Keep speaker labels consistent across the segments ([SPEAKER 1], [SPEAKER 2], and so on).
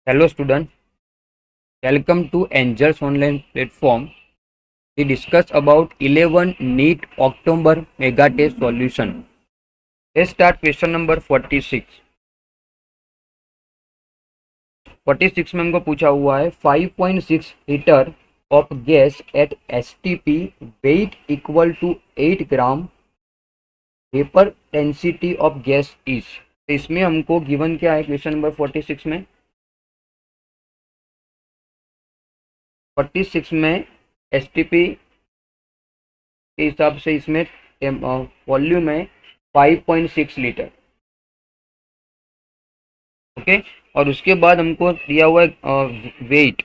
[SPEAKER 1] Hello student, welcome to Angels online platform. We discuss about 11 NEET October mega test solution. Let's start question number 46. 46 में हमको पूछा हुआ है 5.6 litre of gas at STP weight equal to 8 gram vapor density of gas is. तो इसमें हमको given क्या है क्वेश्चन नंबर 46 में 46 में STP के हिसाब से इसमें वॉल्यूम है 5.6 लीटर। ओके, और उसके बाद हमको दिया हुआ है वेट,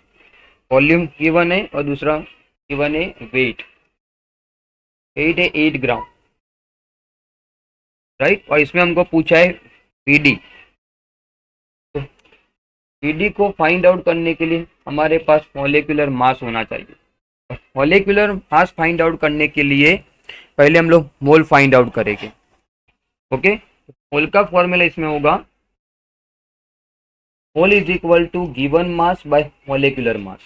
[SPEAKER 1] वॉल्यूम गिवन है और दूसरा गिवन है वेट है 8 ग्राम, राइट। और इसमें हमको पूछा है पीडी। तो पीडी को फाइंड आउट करने के लिए हमारे पास मॉलिक्यूलर मास होना चाहिए। मॉलिक्यूलर मास फाइंड आउट करने के लिए पहले हम लोग मोल फाइंड आउट करेंगे। ओके, मोल का फॉर्मूला इसमें होगा mole is equal to given mass by molecular mass,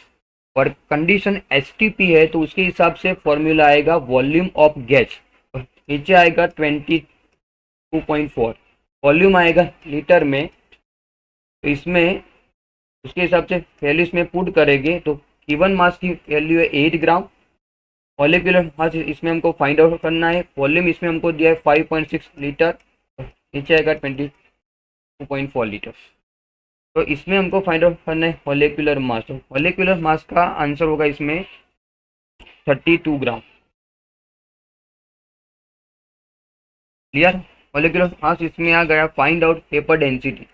[SPEAKER 1] और कंडीशन एसटीपी है तो उसके हिसाब से फॉर्मूला आएगा वॉल्यूम ऑफ गैस, नीचे आएगा 22.4, वॉल्यूम आएगा लीटर में। तो इसमें उसके हिसाब से वैल्यू इसमें पुट करेंगे तो गिवन मास की वैल्यू है 8 ग्राम, मॉलिक्यूलर मास इसमें हमको फाइंड आउट करना है, वॉल्यूम इसमें हमको दिया है 5.6 लीटर, नीचे आएगा 22.4 लीटर। तो इसमें हमको फाइंड आउट करना है मॉलिक्यूलर मास। तो मॉलिक्यूलर मास का आंसर होगा इसमें 32 ग्राम। क्लियर? मॉलिक्यूलर मास इसमें आ गया। Find out vapour density.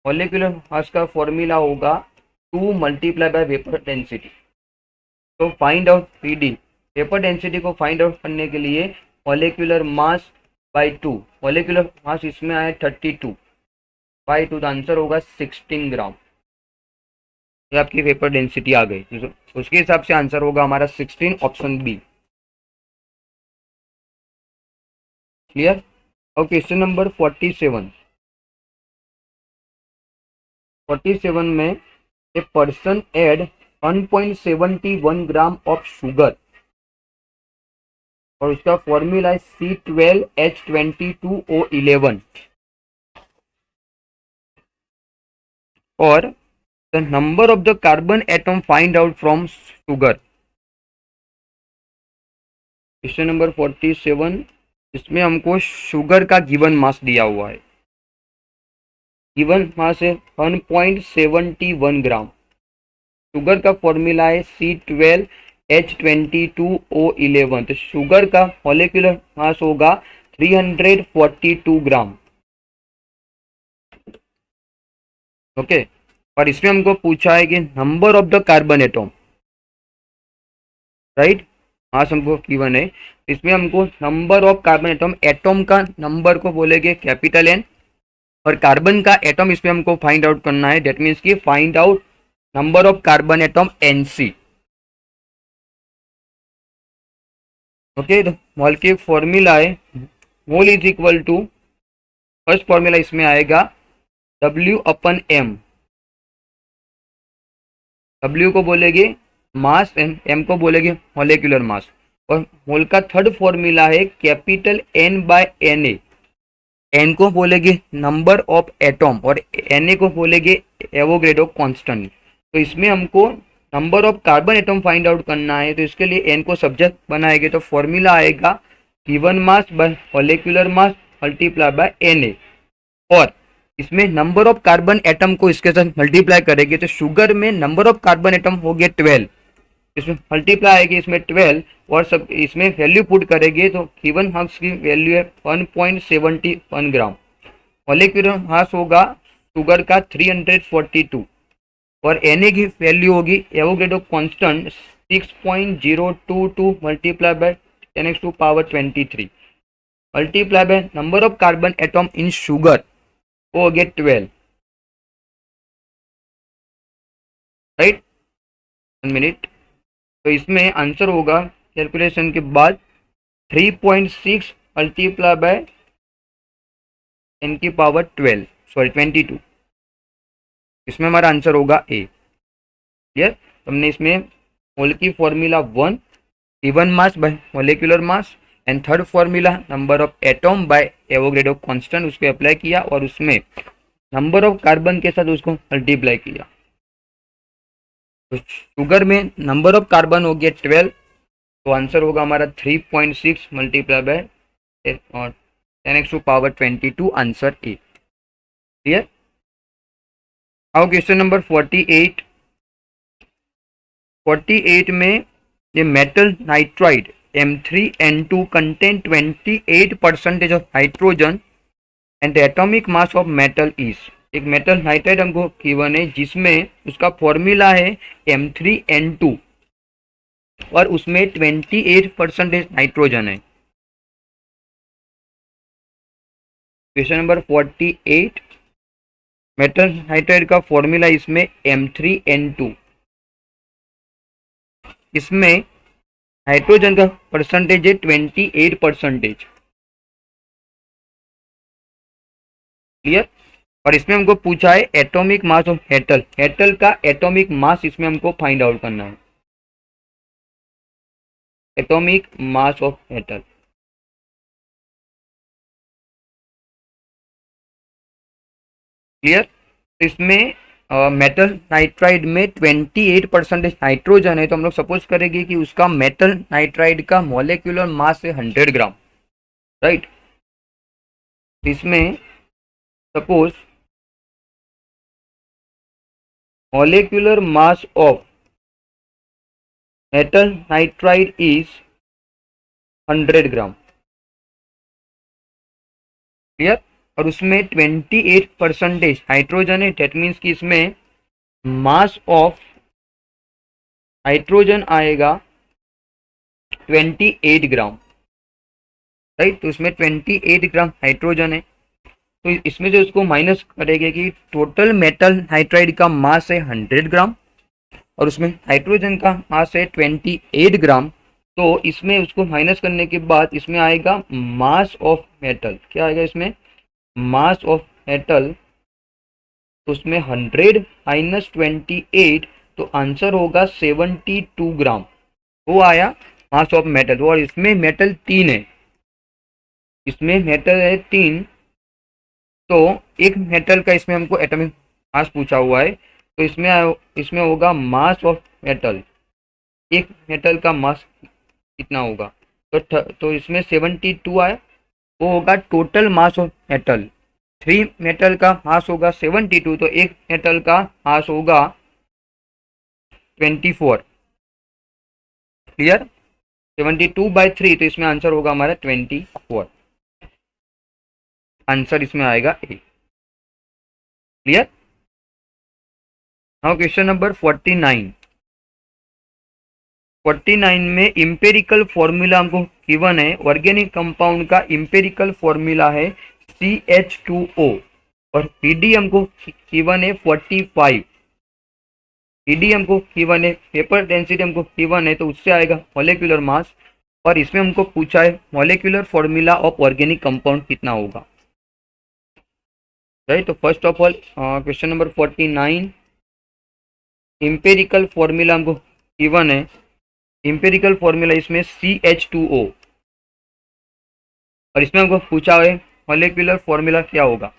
[SPEAKER 1] Molecular mass का फॉर्मूला होगा 2 मल्टीप्लाई बाय वेपर डेंसिटी। तो find out PD, vapour density को फाइंड आउट करने के लिए molecular mass by 2, molecular mass इसमें आया 32 बाई 2, तो आंसर होगा 16 ग्राम। ये आपकी वेपर डेंसिटी आ गई, तो उसके हिसाब से आंसर होगा हमारा 16, ऑप्शन बी। क्लियर? और क्वेश्चन नंबर 47 में a person add 1.71 gram of sugar और उसका फॉर्मूला है C12H22O11 और the number of the carbon atom find out from sugar। Question number 47, इसमें हमको शुगर का गिवन मास दिया हुआ है। गिवन मास है 1.71 ग्राम। शुगर का फॉर्मूला है C12H22O11, तो शुगर का मॉलिक्यूलर मास होगा 342 ग्राम। ओके, और इसमें हमको पूछा है कि number of the carbon atom, right, mass हमको गिवन है। इसमें हमको number of carbon atom, atom का नंबर को बोलेंगे कैपिटल एन, और कार्बन का एटम इसमें हमको फाइंड आउट करना है। दैट मीन्स कि find out number of carbon atom NC। Okay, तो मोल की फॉर्मूला है mole is equal to, first formula इसमें आएगा W/M। W को बोलेंगे मास, M को बोलेंगे मॉलिक्यूलर मास, और मोल का थर्ड फॉर्मूला है कैपिटल N/Na। N को बोलेंगे नंबर ऑफ एटम और Na को बोलेंगे एवोगैड्रो कांस्टेंट। तो इसमें हमको number of carbon atom find out करना है, तो इसके लिए N को सब्जेक्ट बनाएंगे तो फॉर्मूला आएगा given mass by molecular mass multiply bye Na, और इसमें नंबर ऑफ कार्बन एटम को इसके साथ मल्टीप्लाई करेंगे तो शुगर में नंबर ऑफ कार्बन एटम हो गया 12, इसमें मल्टीप्लाई आएगी इसमें 12, और सब इसमें वैल्यू पुट करेंगे तो गिवन मास की वैल्यू है 1.71 ग्राम। मॉलिक्यूलर मास होगा शुगर का 342, और Na की वैल्यू होगी Avogadro constant 6.022 multiply by 10⁻23 multiply by number of carbon atom in sugar वो हो गया 12, राइट। 1 मिनट, तो इसमें आंसर होगा कैलकुलेशन के बाद 3.6 मल्टीप्लाई बाय 10⁻12, सॉरी 22, इसमें हमारा आंसर होगा ए। क्लियर। हमने इसमें मोल की formula 1 given mass by molecular mass and third formula number of atom bye Avogadro constant उसको अप्लाई किया और उसमें नंबर ऑफ कार्बन के साथ उसको मल्टीप्लाई किया। तो शुगर में नंबर ऑफ कार्बन हो गया 12, तो आंसर होगा हमारा 3.6 multiply by 10^22 answer A. Clear. आओ क्वेश्चन नंबर 48 में ये metal nitride M3N2 contain 28% of hydrogen and the atomic mass of metal is. एक मेटल नाइट्राइड हमको गिवन है जिसमें उसका फॉर्मूला है M3N2 और उसमें 28% नाइट्रोजन है। क्वेश्चन नंबर 48, मेटल नाइट्राइड का फॉर्मूला इसमें M3N2, इसमें हाइड्रोजन का परसेंटेज है 28%। क्लियर। और इसमें हमको पूछा है atomic mass of metal, metal का एटॉमिक मास इसमें हमको फाइंड आउट करना है। Atomic mass of metal. Clear. इसमें मेटल नाइट्राइड में 28% नाइट्रोजन है, तो हम लोग सपोज करेंगे कि उसका मेटल नाइट्राइड का मॉलिक्यूलर मास है 100 ग्राम। राइट। इसमें suppose molecular mass of metal nitride is 100 gram. Clear. और उसमें 28% हाइड्रोजन है, डेट मीन्स कि इसमें मास ऑफ हाइड्रोजन आएगा 28 ग्राम। राइट। तो इसमें 28 ग्राम हाइड्रोजन है, तो इसमें जो उसको माइनस करेंगे कि टोटल मेटल नाइट्राइड का मास है 100 ग्राम और उसमें हाइड्रोजन का मास है 28 ग्राम। तो इसमें उसको माइनस करने के बाद इसमें आएगा मास ऑफ मेटल। क्या आएगा इसमें? Mass of metal. तो उसमें 100 माइनस 28, तो आंसर होगा 72 ग्राम। वो आया मास ऑफ मेटल। और इसमें मेटल 3 है, इसमें मेटल है 3, तो एक मेटल का इसमें हमको एटॉमिक मास पूछा हुआ है, तो इसमें होगा मास ऑफ मेटल। एक मेटल का मास कितना होगा? तो इसमें 72 आए, वो होगा total mass of metal. 3 metal का मास होगा 72, तो एक मेटल का मास होगा 24। क्लियर। 72/3, तो इसमें आंसर होगा हमारा 24। आंसर इसमें आएगा ए। क्लियर। नाउ क्वेश्चन नंबर 49 में इंपेरिकल फॉर्मूला हमको गिवन है। ऑर्गेनिक कंपाउंड का इंपेरिकल फॉर्मूला है CH2O और पीडी हमको गिवन है 45। पीडी हमको गिवन है, पेपर डेंसिटी हमको गिवन है, तो उससे आएगा मॉलिक्यूलर मास। और इसमें हमको पूछा है molecular formula of organic compound कितना होगा। राइट। तो first of all question number 49, empirical formula हमको गिवन है। इंपेरिकल फॉर्मूला इसमें CH2O और इसमें हमको पूछा है मॉलिक्यूलर फॉर्मूला क्या होगा।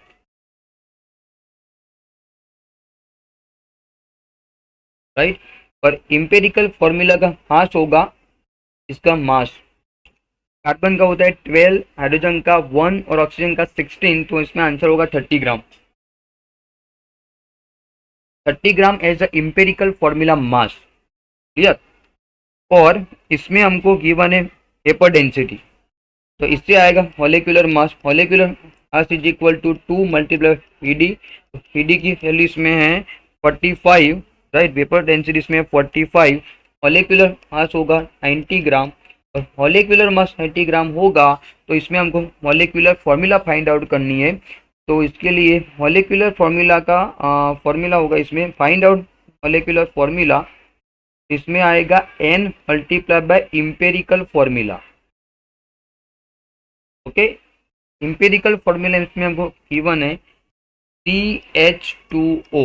[SPEAKER 1] राइट। और इंपेरिकल फॉर्मूला का मास होगा, इसका मास कार्बन का होता है 12, हाइड्रोजन का 1 और ऑक्सीजन का 16, तो इसमें आंसर होगा 30 gram. 30 gram as a empirical formula mass. Clear. और इसमें हमको गिवन है पेपर डेंसिटी, तो इससे आएगा molecular mass. Molecular mass is equal to 2 multiply PD. PD की वैल्यू इसमें है 45। राइट। पेपर डेंसिटी इसमें 45। मॉलिक्यूलर मास होगा 90 ग्राम और मॉलिक्यूलर मास 90 ग्राम होगा, तो इसमें हमको मॉलिक्यूलर फॉर्मूला फाइंड आउट करनी है। तो इसके लिए मॉलिक्यूलर फॉर्मूला का फॉर्मूला होगा, इसमें फाइंड आउट मॉलिक्यूलर फॉर्मूला, इसमें आएगा n multiply by empirical formula. Okay. Empirical formula इसमें हमको गिवन है CH2O।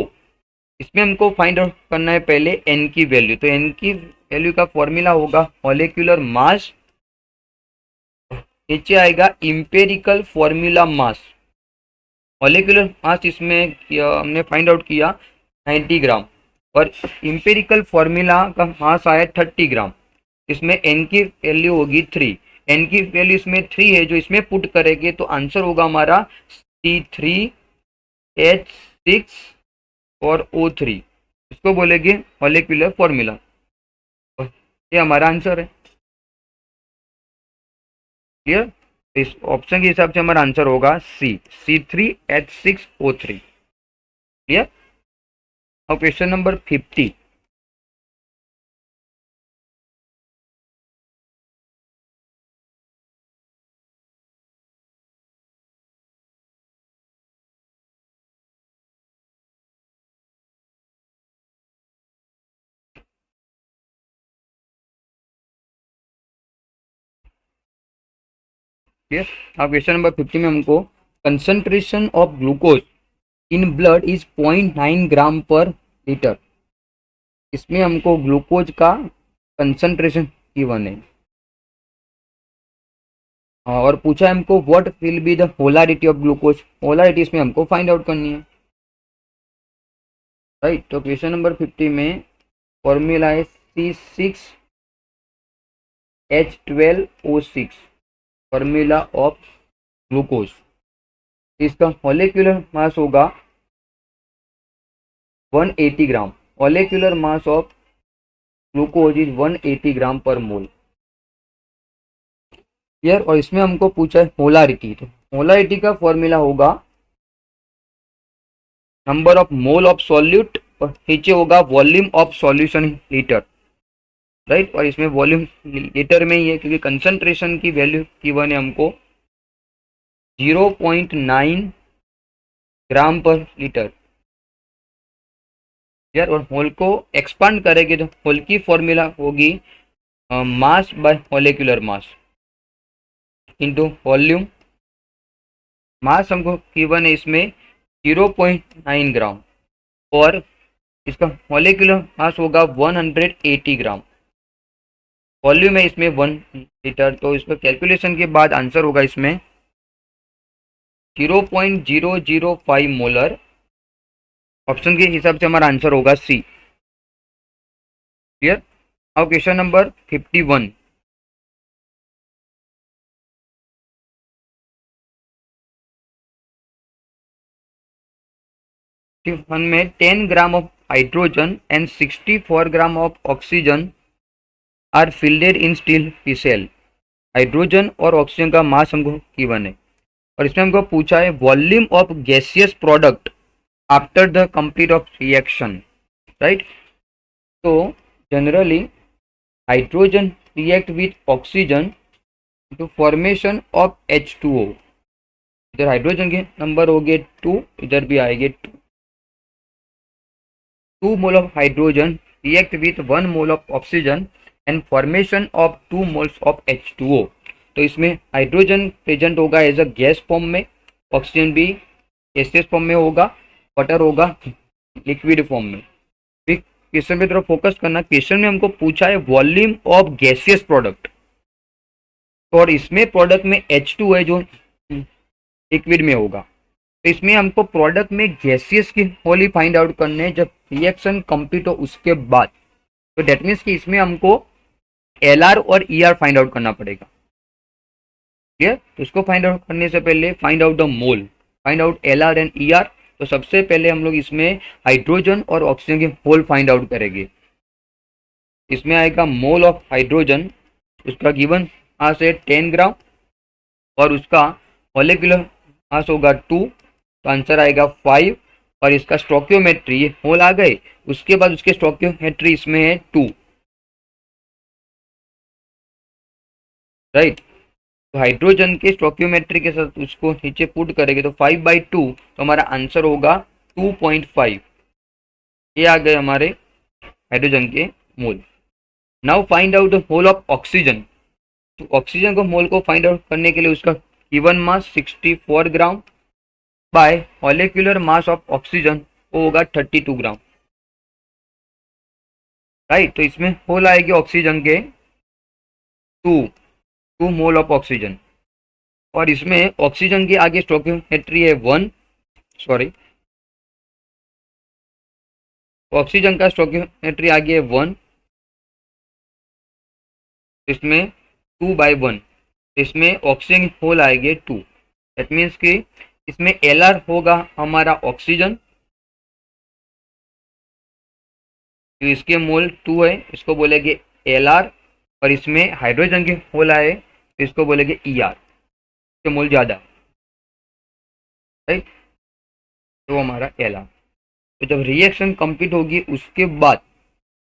[SPEAKER 1] इसमें हमको फाइंड आउट करना है पहले एन की वैल्यू। तो एन की वैल्यू का फॉर्मूला होगा मॉलिक्यूलर मास, नीचे आएगा इंपेरिकल फॉर्मूला मास। मॉलिक्यूलर मास इसमें हमने फाइंड आउट किया 90 ग्राम और इंपेरिकल फॉर्मूला का मास आया 30 ग्राम। इसमें एन की वैल्यू होगी 3। एन की वैल्यू इसमें 3 है, जो इसमें पुट करेंगे तो आंसर होगा हमारा C3H6 और O3। इसको बोलेंगे मॉलिक्यूलर फॉर्मूला। ये हमारा आंसर है। क्लियर? इस ऑप्शन के हिसाब से हमारा आंसर होगा C3H6O3। क्लियर? अब क्वेश्चन नंबर 50। क्लियर? अब क्वेश्चन नंबर 50 में हमको concentration of glucose in blood is 0.9 ग्राम पर लीटर। इसमें हमको ग्लूकोज का कंसंट्रेशन गिवन है और पूछा है हमको what will be the polarity of glucose. Polarity इसमें हमको फाइंड आउट करनी है। राइट, तो क्वेश्चन नंबर 50 में फॉर्मूला है C6H12O6, फॉर्मूला ऑफ ग्लूकोज। इसका मॉलिक्यूलर मास होगा 180 gram. Molecular mass of glucose is 180 gram per mole. Clear? और इसमें हमको पूछा है मोलारिटी। तो मोलारिटी का फॉर्मूला होगा number of mole of solute और नीचे होगा volume of solution in litre. Right, और इसमें वॉल्यूम लीटर में ही है क्योंकि कंसंट्रेशन की वैल्यू गिवन है हमको 0.9 ग्राम पर लीटर। यार, और मोल को एक्सपांड करेंगे तो मोल की फॉर्मूला होगी mass by molecular mass into volume. Mass हमको गिवन है इसमें 0.9 ग्राम और इसका मॉलिक्यूलर मास होगा 180 ग्राम। वॉल्यूम है इसमें 1 लीटर, तो इसको कैलकुलेशन के बाद आंसर होगा इसमें 0.005 मोलर। ऑप्शन के हिसाब से हमारा आंसर होगा सी। क्लियर? अब क्वेश्चन नंबर 51। में 10 gram of hydrogen and 64 gram of oxygen are filled in steel vessel. Hydrogen और ऑक्सीजन का मास हमको गिवन है और इसमें हमको पूछा है volume of gaseous product after the complete of reaction. Right, तो generally hydrogen react with oxygen to formation of H2O। इधर हाइड्रोजन के नंबर हो गए 2, इधर भी आएंगे 2। 2 mole of hydrogen react with 1 mole of oxygen and formation of 2 moles of H2O। तो इसमें हाइड्रोजन प्रेजेंट होगा एज अ गैस फॉर्म में, ऑक्सीजन भी गैसियस फॉर्म में होगा, वाटर होगा लिक्विड फॉर्म में। क्वेश्चन पे थोड़ा फोकस करना। क्वेश्चन में हमको पूछा है वॉल्यूम ऑफ गैसियस प्रोडक्ट और इसमें प्रोडक्ट में H2 है जो लिक्विड में होगा। तो इसमें हमको प्रोडक्ट में गैसियस की मोल ही फाइंड आउट करने हैं जब रिएक्शन कंप्लीट हो उसके बाद। तो डेट मीन्स कि इसमें हमको LR और ER फाइंड आउट करना पड़ेगा। क्लियर? तो इसको फाइंड आउट करने से पहले find out the mole, find out LR and ER। तो सबसे पहले हम लोग इसमें हाइड्रोजन और ऑक्सीजन के मोल फाइंड आउट करेंगे। इसमें आएगा मोल ऑफ हाइड्रोजन, उसका गिवन मास है 10 ग्राम और उसका मॉलिक्यूलर मास होगा 2, तो आंसर आएगा 5। और इसका स्टोकियोमेट्री, ये मोल आ गए, उसके बाद उसके स्टोकियोमेट्री इसमें है 2। राइट, तो हाइड्रोजन के स्टोकियोमेट्री के साथ उसको नीचे पुट करेंगे तो 5/2, तो हमारा आंसर होगा 2.5। ये आ गए हमारे हाइड्रोजन के mole. Now find out the mole of oxygen. तो ऑक्सीजन को मोल को फाइंड आउट करने के लिए उसका given mass 64 gram by molecular mass of oxygen वो होगा 32 ग्राम। राइट। तो इसमें होल आएगी ऑक्सीजन के 2 मोल ऑफ ऑक्सीजन, और इसमें ऑक्सीजन की आगे स्टोइकियोमेट्री है 1, सॉरी, ऑक्सीजन का स्टोइकियोमेट्री आगे है 1, इसमें 2/1, इसमें ऑक्सीजन होल आएंगे 2। दैट मीन्स कि इसमें Lr होगा हमारा ऑक्सीजन, तो इसके मोल 2 है, इसको बोलेंगे Lr, और इसमें हाइड्रोजन के होल आए तो इसको बोलेंगे Er, इसके मोल ज़्यादा, राइट। तो हमारा Lr। तो जब रिएक्शन कंप्लीट होगी उसके बाद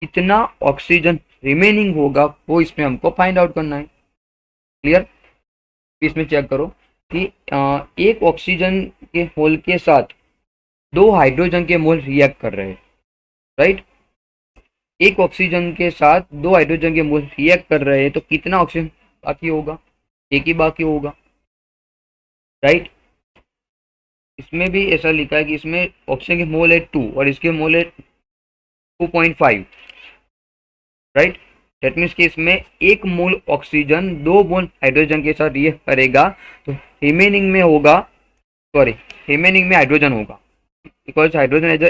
[SPEAKER 1] कितना ऑक्सीजन रिमेनिंग होगा वो इसमें हमको फाइंड आउट करना है। क्लियर। इसमें चेक करो कि एक ऑक्सीजन के मोल के साथ 2 हाइड्रोजन के मोल रिएक्ट कर रहे हैं, राइट। एक ऑक्सीजन के साथ 2 हाइड्रोजन के मोल रिएक्ट कर रहे हैं तो कितना ऑक्सीजन बाकी होगा, एक ही बाकी होगा, राइट। इसमें भी ऐसा लिखा है कि इसमें ऑक्सीजन के मोल है 2 और इसके मोल है 2.5, राइट। दैट मीन्स कि इसमें 1 मोल ऑक्सीजन 2 मोल हाइड्रोजन के साथ रिएक्ट करेगा, तो रिमेनिंग में होगा, सॉरी, रिमेनिंग में हाइड्रोजन होगा, because hydrogen as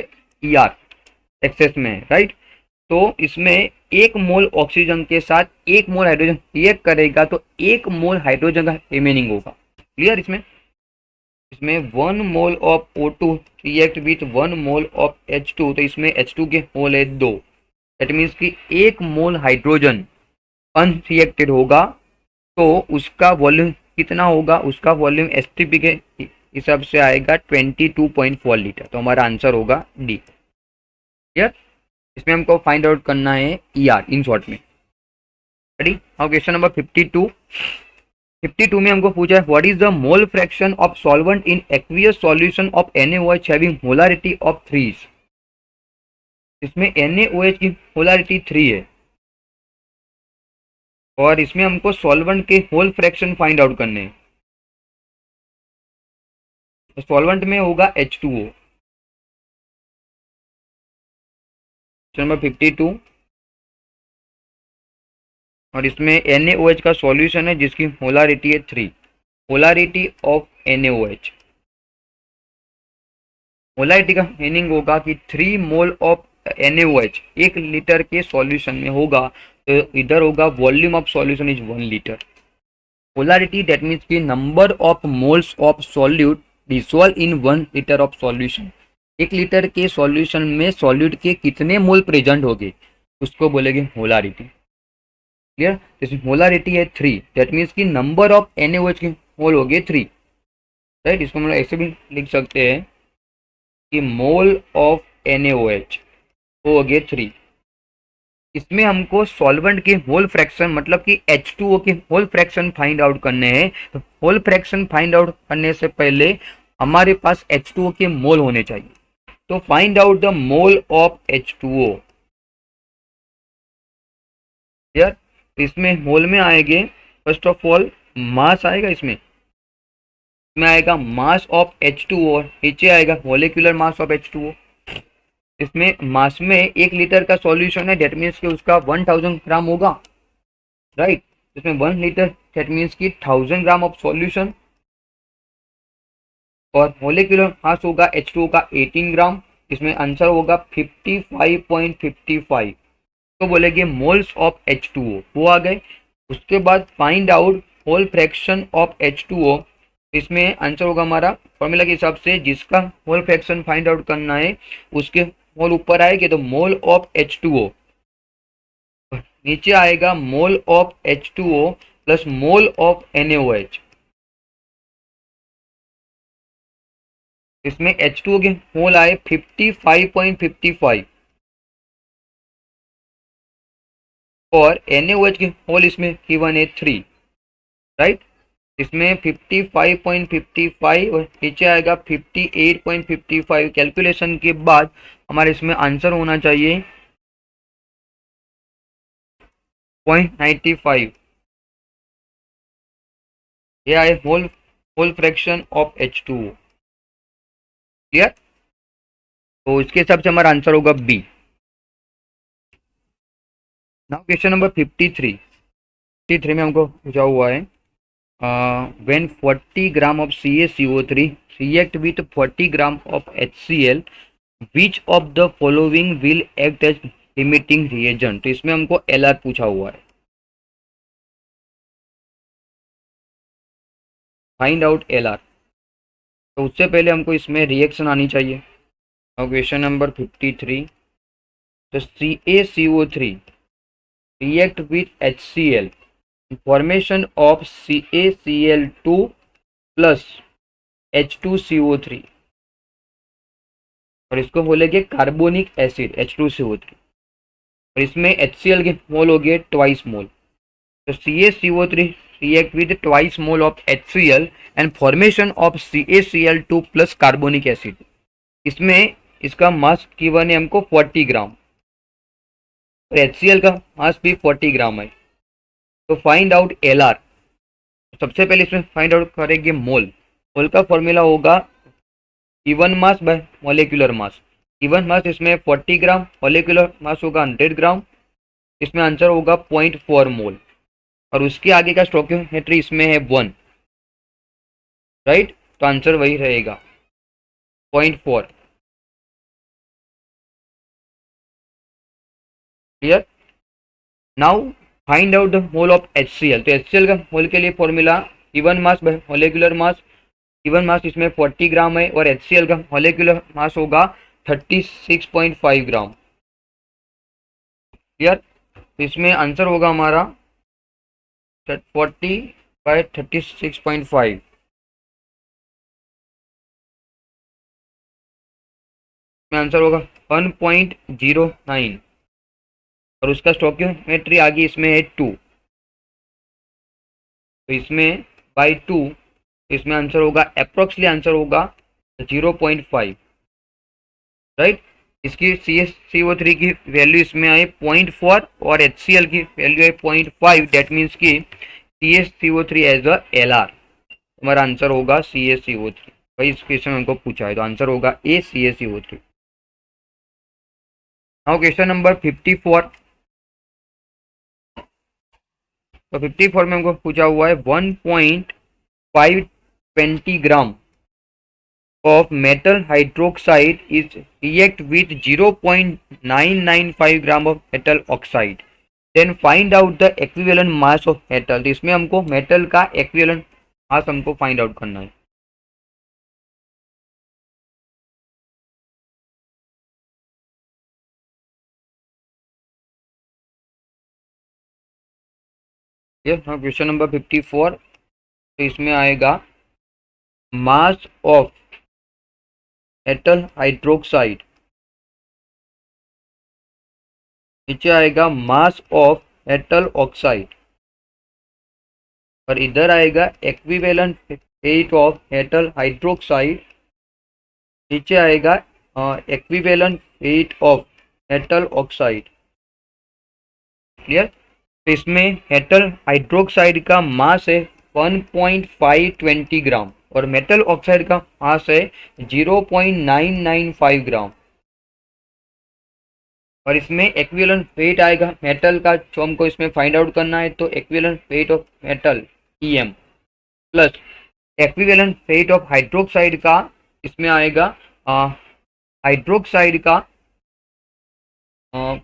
[SPEAKER 1] E R excess में है, राइट। तो इसमें 1 मोल ऑक्सीजन के साथ 1 मोल हाइड्रोजन रिएक्ट करेगा तो 1 मोल हाइड्रोजन का रिमेनिंग होगा। क्लियर। इसमें इसमें 1 mole of O2 react with 1 mole of H2, तो इसमें H2 के मोल है 2। दैट मीन्स कि 1 मोल हाइड्रोजन अनरिएक्टेड होगा तो उसका वॉल्यूम कितना होगा, उसका वॉल्यूम एसटीपी के हिसाब से आएगा 22.4 लीटर। तो हमारा आंसर होगा डी। क्लियर। इसमें हमको फाइंड आउट करना है ई आर इन शॉर्ट में। रेडी। नाउ क्वेश्चन नंबर 52 में हमको पूछा है what is the mole fraction of solvent in aqueous solution of NaOH having molarity of 3। इसमें NaOH की मोलारिटी 3 है और इसमें हमको सॉल्वेंट के मोल फ्रैक्शन फाइंड आउट करने हैं। तो सॉल्वेंट में होगा H2O। नंबर 52, और इसमें NaOH का सॉल्यूशन है जिसकी मोलारिटी है 3। मोलारिटी ऑफ NaOH, मोलारिटी का मीनिंग होगा कि 3 मोल ऑफ NaOH 1 लीटर के सॉल्यूशन में होगा, तो इधर होगा volume of solution is 1 litre. Molarity that means की number of moles of solute dissolve in 1 litre of solution. 1 litre के सॉल्यूशन में सॉल्यूट के कितने मोल प्रेजेंट होंगे उसको बोलेंगे मोलारिटी। क्लियर। जैसे मोलारिटी है 3, दैट मीन्स की नंबर ऑफ NaOH के मोल हो गए 3, राइट। इसको हम ऐसे भी लिख सकते हैं कि मोल ऑफ NaOH हो गए 3। इसमें हमको सॉल्वेंट के मोल फ्रैक्शन मतलब कि H2O के मोल फ्रैक्शन फाइंड आउट करने हैं। तो मोल फ्रैक्शन फाइंड आउट करने से पहले हमारे पास H2O के मोल होने चाहिए। तो find out the mole of H2O। यार इसमें मोल में आएंगे, फर्स्ट ऑफ ऑल मास आएगा, इसमें आएगा मास ऑफ H2O, नीचे आएगा मोलिकुलर मास ऑफ H2O। इसमें मास में 1 लीटर का सॉल्यूशन है, डेट मीन्स कि उसका 1000 ग्राम होगा, राइट। इसमें 1 लीटर डेट मीन्स की 1000 ग्राम ऑफ सॉल्यूशन, और मोलिकुलर मास होगा H2O का 18 ग्राम। इसमें आंसर होगा 55.55। तो बोलेंगे मोल्स ऑफ H2O वो आ गए। उसके बाद find out mole fraction of H2O। इसमें आंसर होगा हमारा फॉर्मूला के हिसाब से जिसका मोल फ्रैक्शन फाइंड आउट करना है उसके मोल ऊपर आएंगे, तो मोल ऑफ H2O, नीचे आएगा mole of H2O plus mole of NaOH। इसमें H2O के मोल आए 55.55 और NaOH के मोल इसमें गिवन है 3, राइट। इसमें 55.55 और नीचे आएगा 58.55। कैलकुलेशन के बाद हमारे इसमें आंसर होना चाहिए 0.95। ये आए mole fraction of H2O। Clear. तो इसके हिसाब से हमारा आंसर होगा बी। Now question number 53। 53 में हमको पूछा हुआ है when 40 gram of CaCO3 react with 40 gram of HCl, which of the following will act as limiting reagent। तो इसमें हमको LR पूछा हुआ है, फाइंड आउट LR। तो उससे पहले हमको इसमें रिएक्शन आनी चाहिए। और क्वेश्चन नंबर 53, तो CaCO3 react with HCl, formation of CaCl2 plus H2CO3, और इसको बोलेंगे कार्बोनिक एसिड H2CO3, और इसमें HCl के मोल हो गए ट्वाइस मोल। तो CaCO3 react with twice mole of HCl and formation of CaCl2 plus carbonic acid. इसमें इसका मास गिवन है हमको 40 ग्राम, और HCl का मास भी 40 ग्राम है। तो फाइंड आउट LR। सबसे पहले इसमें फाइंड आउट करेंगे मोल। मोल का फॉर्मूला होगा given mass by molecular mass. Given mass इसमें 40 ग्राम, मॉलिक्यूलर मास होगा 100 ग्राम। इसमें आंसर होगा 0.4 मोल, और उसके आगे का स्टोइकियोमेट्री इसमें है 1, राइट। तो आंसर वही रहेगा 0.4। Clear. Now find out the mole of HCl। तो HCl का मोल के लिए formula given mass by molecular mass. Given mass इसमें 40 ग्राम है, और HCl का मॉलिक्यूलर मास होगा 36.5 ग्राम। क्लियर। तो इसमें आंसर होगा हमारा 40/36.5। में आंसर होगा 1.09, और उसका स्टोइकियोमेट्री आगे इसमें है 2। तो इसमें बाई 2, इसमें आंसर होगा अप्रोक्सली आंसर होगा 0.5, राइट। इसकी CaCO3 की वैल्यू इसमें आई 0.4 और HCl की वैल्यू है 0.5। डेट मीन्स की CaCO3 एज अ LR। हमारा आंसर होगा CaCO3। भाई इस क्वेश्चन में हमको पूछा है, तो आंसर होगा A CaCO3। Now question number 54। तो 54 में हमको पूछा हुआ है 1.520 ग्राम of metal hydroxide is react with 0.995 gram of metal oxide, then find out the equivalent mass of metal। तो इसमें हमको मेटल का equivalent mass हमको फाइंड आउट करना है। ये क्वेश्चन नंबर 54। तो इसमें आएगा मास ऑफ मेटल हाइड्रोक्साइड, नीचे आएगा मास ऑफ मेटल ऑक्साइड, और इधर आएगा equivalent weight of metal hydroxide, नीचे आएगा equivalent weight of metal oxide. Clear. तो इसमें मेटल हाइड्रोक्साइड का मास है 1.520 ग्राम, और मेटल ऑक्साइड का मास है 0.995 ग्राम, और इसमें एक्विवेलेंट वेट आएगा मेटल का, जो हमको इसमें फाइंड आउट करना है। तो equivalent weight of metal EM plus equivalent weight of hydroxide का, इसमें आएगा हाइड्रोक्साइड का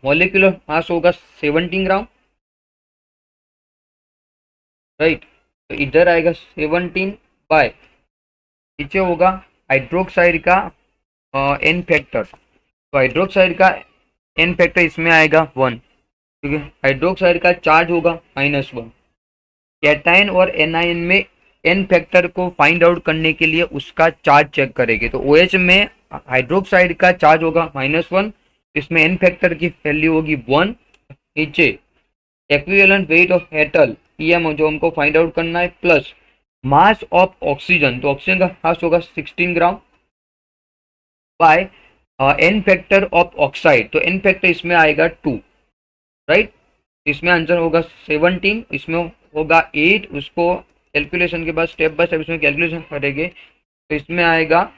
[SPEAKER 1] मॉलिक्यूलर मास होगा 17 ग्राम, राइट। तो इधर आएगा 17 बाय, नीचे होगा हाइड्रोक्साइड का एन फैक्टर। तो हाइड्रोक्साइड का एन फैक्टर इसमें आएगा 1, क्योंकि हाइड्रोक्साइड का चार्ज होगा -1। कैटायन और एनायन में एन फैक्टर को फाइंड आउट करने के लिए उसका चार्ज चेक करेंगे। तो OH में हाइड्रोक्साइड का चार्ज होगा -1, इसमें एन फैक्टर की वैल्यू होगी 1। नीचे equivalent weight of metal EM जो हमको फाइंड आउट करना है, प्लस मास ऑफ ऑक्सीजन। तो ऑक्सीजन का मास होगा 16 gram by N factor of oxide. तो एन फैक्टर इसमें आएगा 2, राइट। इसमें आंसर होगा 17, इसमें होगा 8। उसको कैलकुलेशन के बाद स्टेप बाय स्टेप इसमें कैलकुलेशन करेंगे। तो इसमें आएगा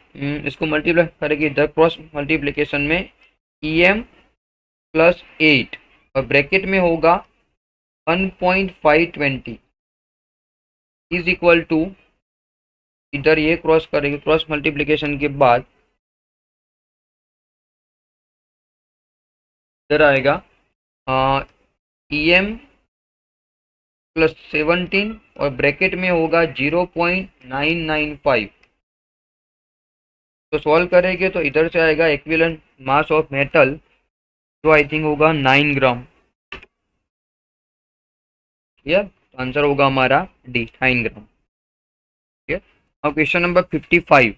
[SPEAKER 1] इसको मल्टीप्लाई करेंगे इधर क्रॉस मल्टीप्लिकेशन में EM प्लस 8 और ब्रैकेट में होगा 1.520 इज इक्वल टू, इधर ये क्रॉस करेंगे, क्रॉस मल्टीप्लीकेशन के बाद इधर आएगा EM प्लस 17 और ब्रैकेट में होगा 0.995। तो सॉल्व करेंगे तो इधर से आएगा इक्विवेलेंट मास ऑफ मेटल, जो आई थिंक होगा 9 ग्राम। ठीक, आंसर होगा हमारा डी, 9 ग्राम। ठीक है, अब क्वेश्चन नंबर 55।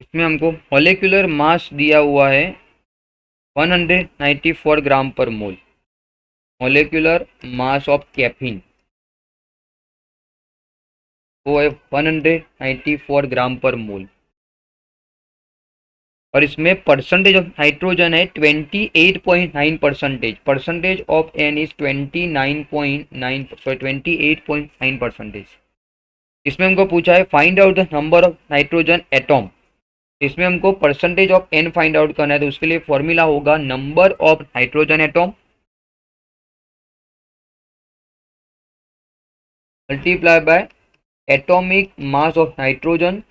[SPEAKER 1] इसमें हमको मॉलिक्यूलर मास दिया हुआ है 194 ग्राम per mole, molecular mass of caffeine वो है 194 ग्राम पर मोल। और इसमें परसेंटेज ऑफ नाइट्रोजन है 28.9%, percentage of N is 29.9, sorry 28.9%। इसमें हमको पूछा है find out the number of nitrogen atom. इसमें हमको percentage of N find out करना है, तो उसके लिए फॉर्मूला होगा number of nitrogen atom multiply by atomic mass of nitrogen,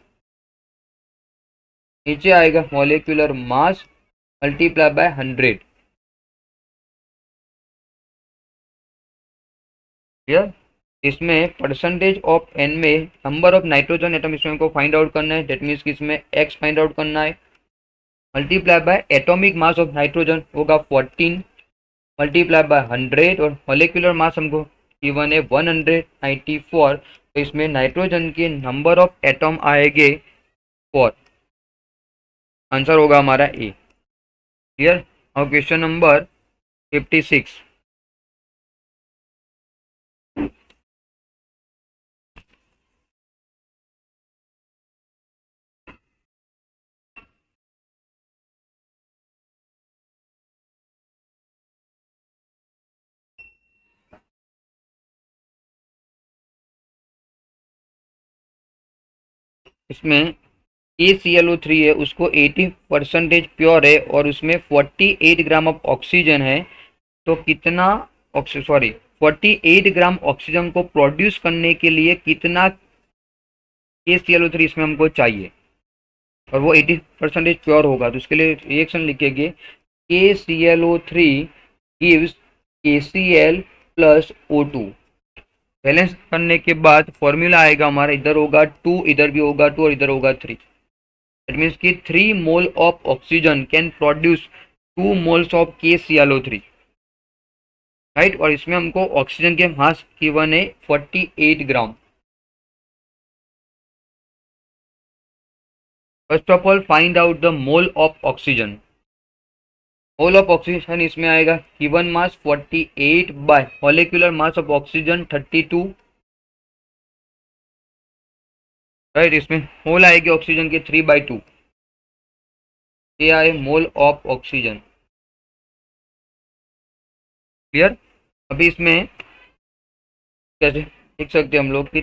[SPEAKER 1] नीचे आएगा molecular mass multiply by 100। Clear, इसमें परसेंटेज ऑफ एन में नंबर ऑफ नाइट्रोजन एटम इसमें हमको फाइंड आउट करना है, दैट मीन्स कि इसमें एक्स फाइंड आउट करना है, multiply by atomic mass of nitrogen होगा 14 मल्टीप्लाई बाय 100 और मॉलिक्यूलर मास हमको गिवन है 194। तो इसमें नाइट्रोजन के नंबर ऑफ एटॉम आएंगे 4, आंसर होगा हमारा ए। क्लियर, और क्वेश्चन नंबर 56। इसमें KClO3 है, उसको 80% प्योर है और उसमें 48 ग्राम ऑफ ऑक्सीजन है। तो कितना 48 ग्राम ऑक्सीजन को प्रोड्यूस करने के लिए कितना KClO3 इसमें हमको चाहिए, और वो 80% प्योर होगा। तो उसके लिए रिएक्शन लिखेंगे KClO3 gives KCl plus O2। Balance करने के बाद फॉर्मूला आएगा हमारा, इधर होगा 2, इधर भी होगा 2 और इधर होगा 3। दैट मीन्स कि 3 mole of oxygen can produce 2 moles of KClO3, right. और इसमें हमको ऑक्सीजन के मास गिवन है 48 gram. First of all find out the mole of oxygen. Mole of oxygen इसमें आएगा given mass 48 by molecular mass of oxygen 32, right. इसमें mole आएगी oxygen के 3/2, ये आए मोल ऑफ ऑक्सीजन। क्लियर, अभी इसमें कैसे लिख सकते हैं हम लोग कि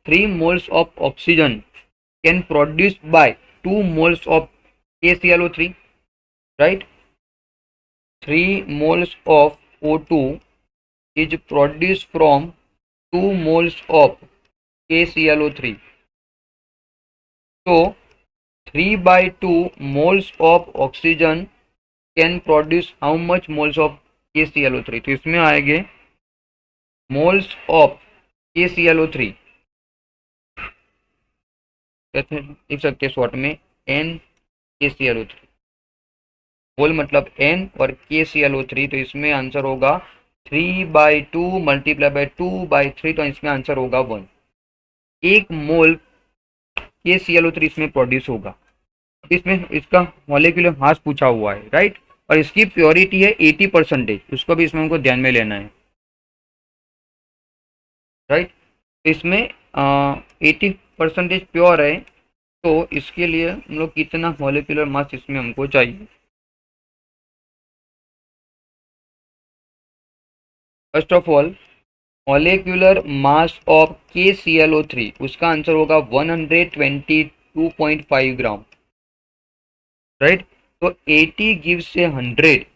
[SPEAKER 1] 3 moles of oxygen can produce by 2 moles of KClO3, right. 3 moles of O2 is produced from 2 moles of KClO3. So 3/2 moles of oxygen can produce how much moles of KClO3? तो इसमें आएंगे moles of KClO3, लिख सकते हैं short में NKClO3। मोल मतलब N और KClO3, तो इसमें आंसर होगा 3/2 मल्टीप्लाई बाय 2/3, तो इसमें आंसर होगा 1। 1 मोल KClO3 इसमें प्रोड्यूस होगा। इसमें इसका मॉलिक्यूलर मास पूछा हुआ है, राइट। और इसकी प्योरिटी है 80%, उसको भी इसमें हमको ध्यान में लेना है, राइट। तो इसमें 80% प्योर है, तो इसके लिए हम लोग कितना मॉलिक्यूलर मास इसमें हमको चाहिए। First of all molecular mass of KClO3, उसका आंसर होगा 122.5 ग्राम, राइट। तो 80 गिव्स से 100,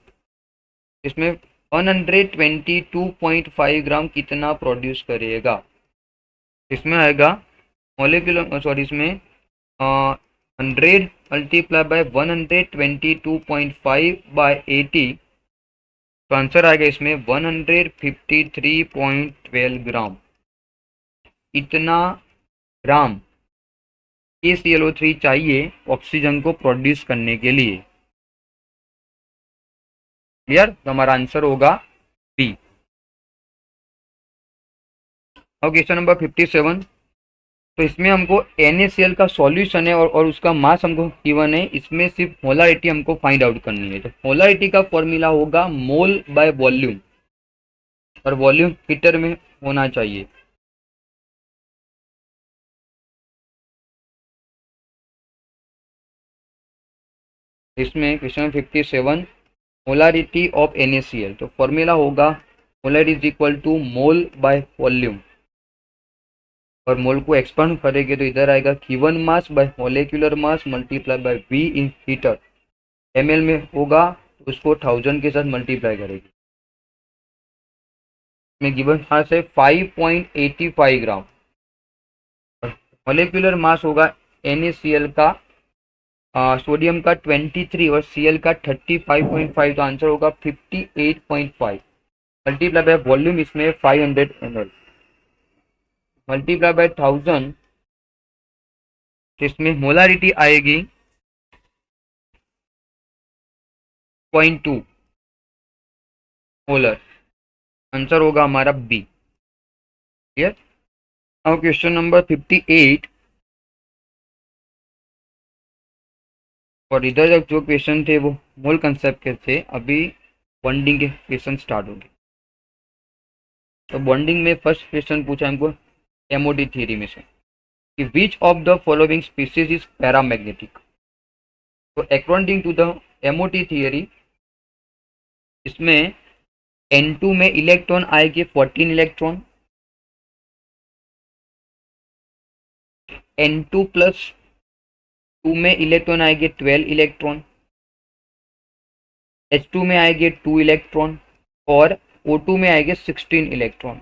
[SPEAKER 1] इसमें 122.5 ग्राम कितना प्रोड्यूस करेगा? इसमें आएगा मॉलिक्यूलर सॉरी इसमें 100 मल्टीप्लाई बाय 122.5 बाय 80, तो आंसर आएगा इसमें 153.12 ग्राम। इतना ग्राम KClO3 चाहिए ऑक्सीजन को प्रोड्यूस करने के लिए। क्लियर? तो हमारा आंसर होगा बी। और क्वेश्चन नंबर 57, तो इसमें हमको NaCl का सॉल्यूशन है और उसका मास हमको गिवन है, इसमें सिर्फ मोलारिटी हमको फाइंड आउट करनी है। तो मोलारिटी का फॉर्मूला होगा मोल बाय वॉल्यूम, और वॉल्यूम लीटर में होना चाहिए। इसमें क्वेश्चन 57 मोलारिटी ऑफ NaCl, तो फॉर्मूला होगा molar is equal to mole by volume, और मोल को एक्सपांड करेंगे तो इधर आएगा given mass by molecular mass multiply by V in litre. ml में होगा, उसको 1000 के साथ मल्टीप्लाई करेगी। में गिवन मास है 5.85 ग्राम, मोलिकुलर मास होगा NaCl का सोडियम का 23 और Cl का 35.5, तो आंसर होगा 58.5 मल्टीप्लाई बाय वॉल्यूम, इसमें 500 ml मल्टीप्लाई बाय 1000, इसमें मोलारिटी आएगी 0.2 मोलर। आंसर होगा हमारा बी। क्लियर? अब क्वेश्चन नंबर 58, और इधर जो क्वेश्चन थे वो मोल कंसेप्ट के थे, अभी बॉन्डिंग के क्वेश्चन स्टार्ट होंगे। तो बॉन्डिंग में फर्स्ट क्वेश्चन पूछा हमको एमओडी थ्योरी में से कि which of the following species is paramagnetic. तो according to the MOT theory, इसमें N2 में इलेक्ट्रॉन आएगी 14 इलेक्ट्रॉन, N2 प्लस 2 में इलेक्ट्रॉन आएंगे 12 इलेक्ट्रॉन, H2 में आएंगे 2 इलेक्ट्रॉन, और O2 में आएंगे 16 इलेक्ट्रॉन।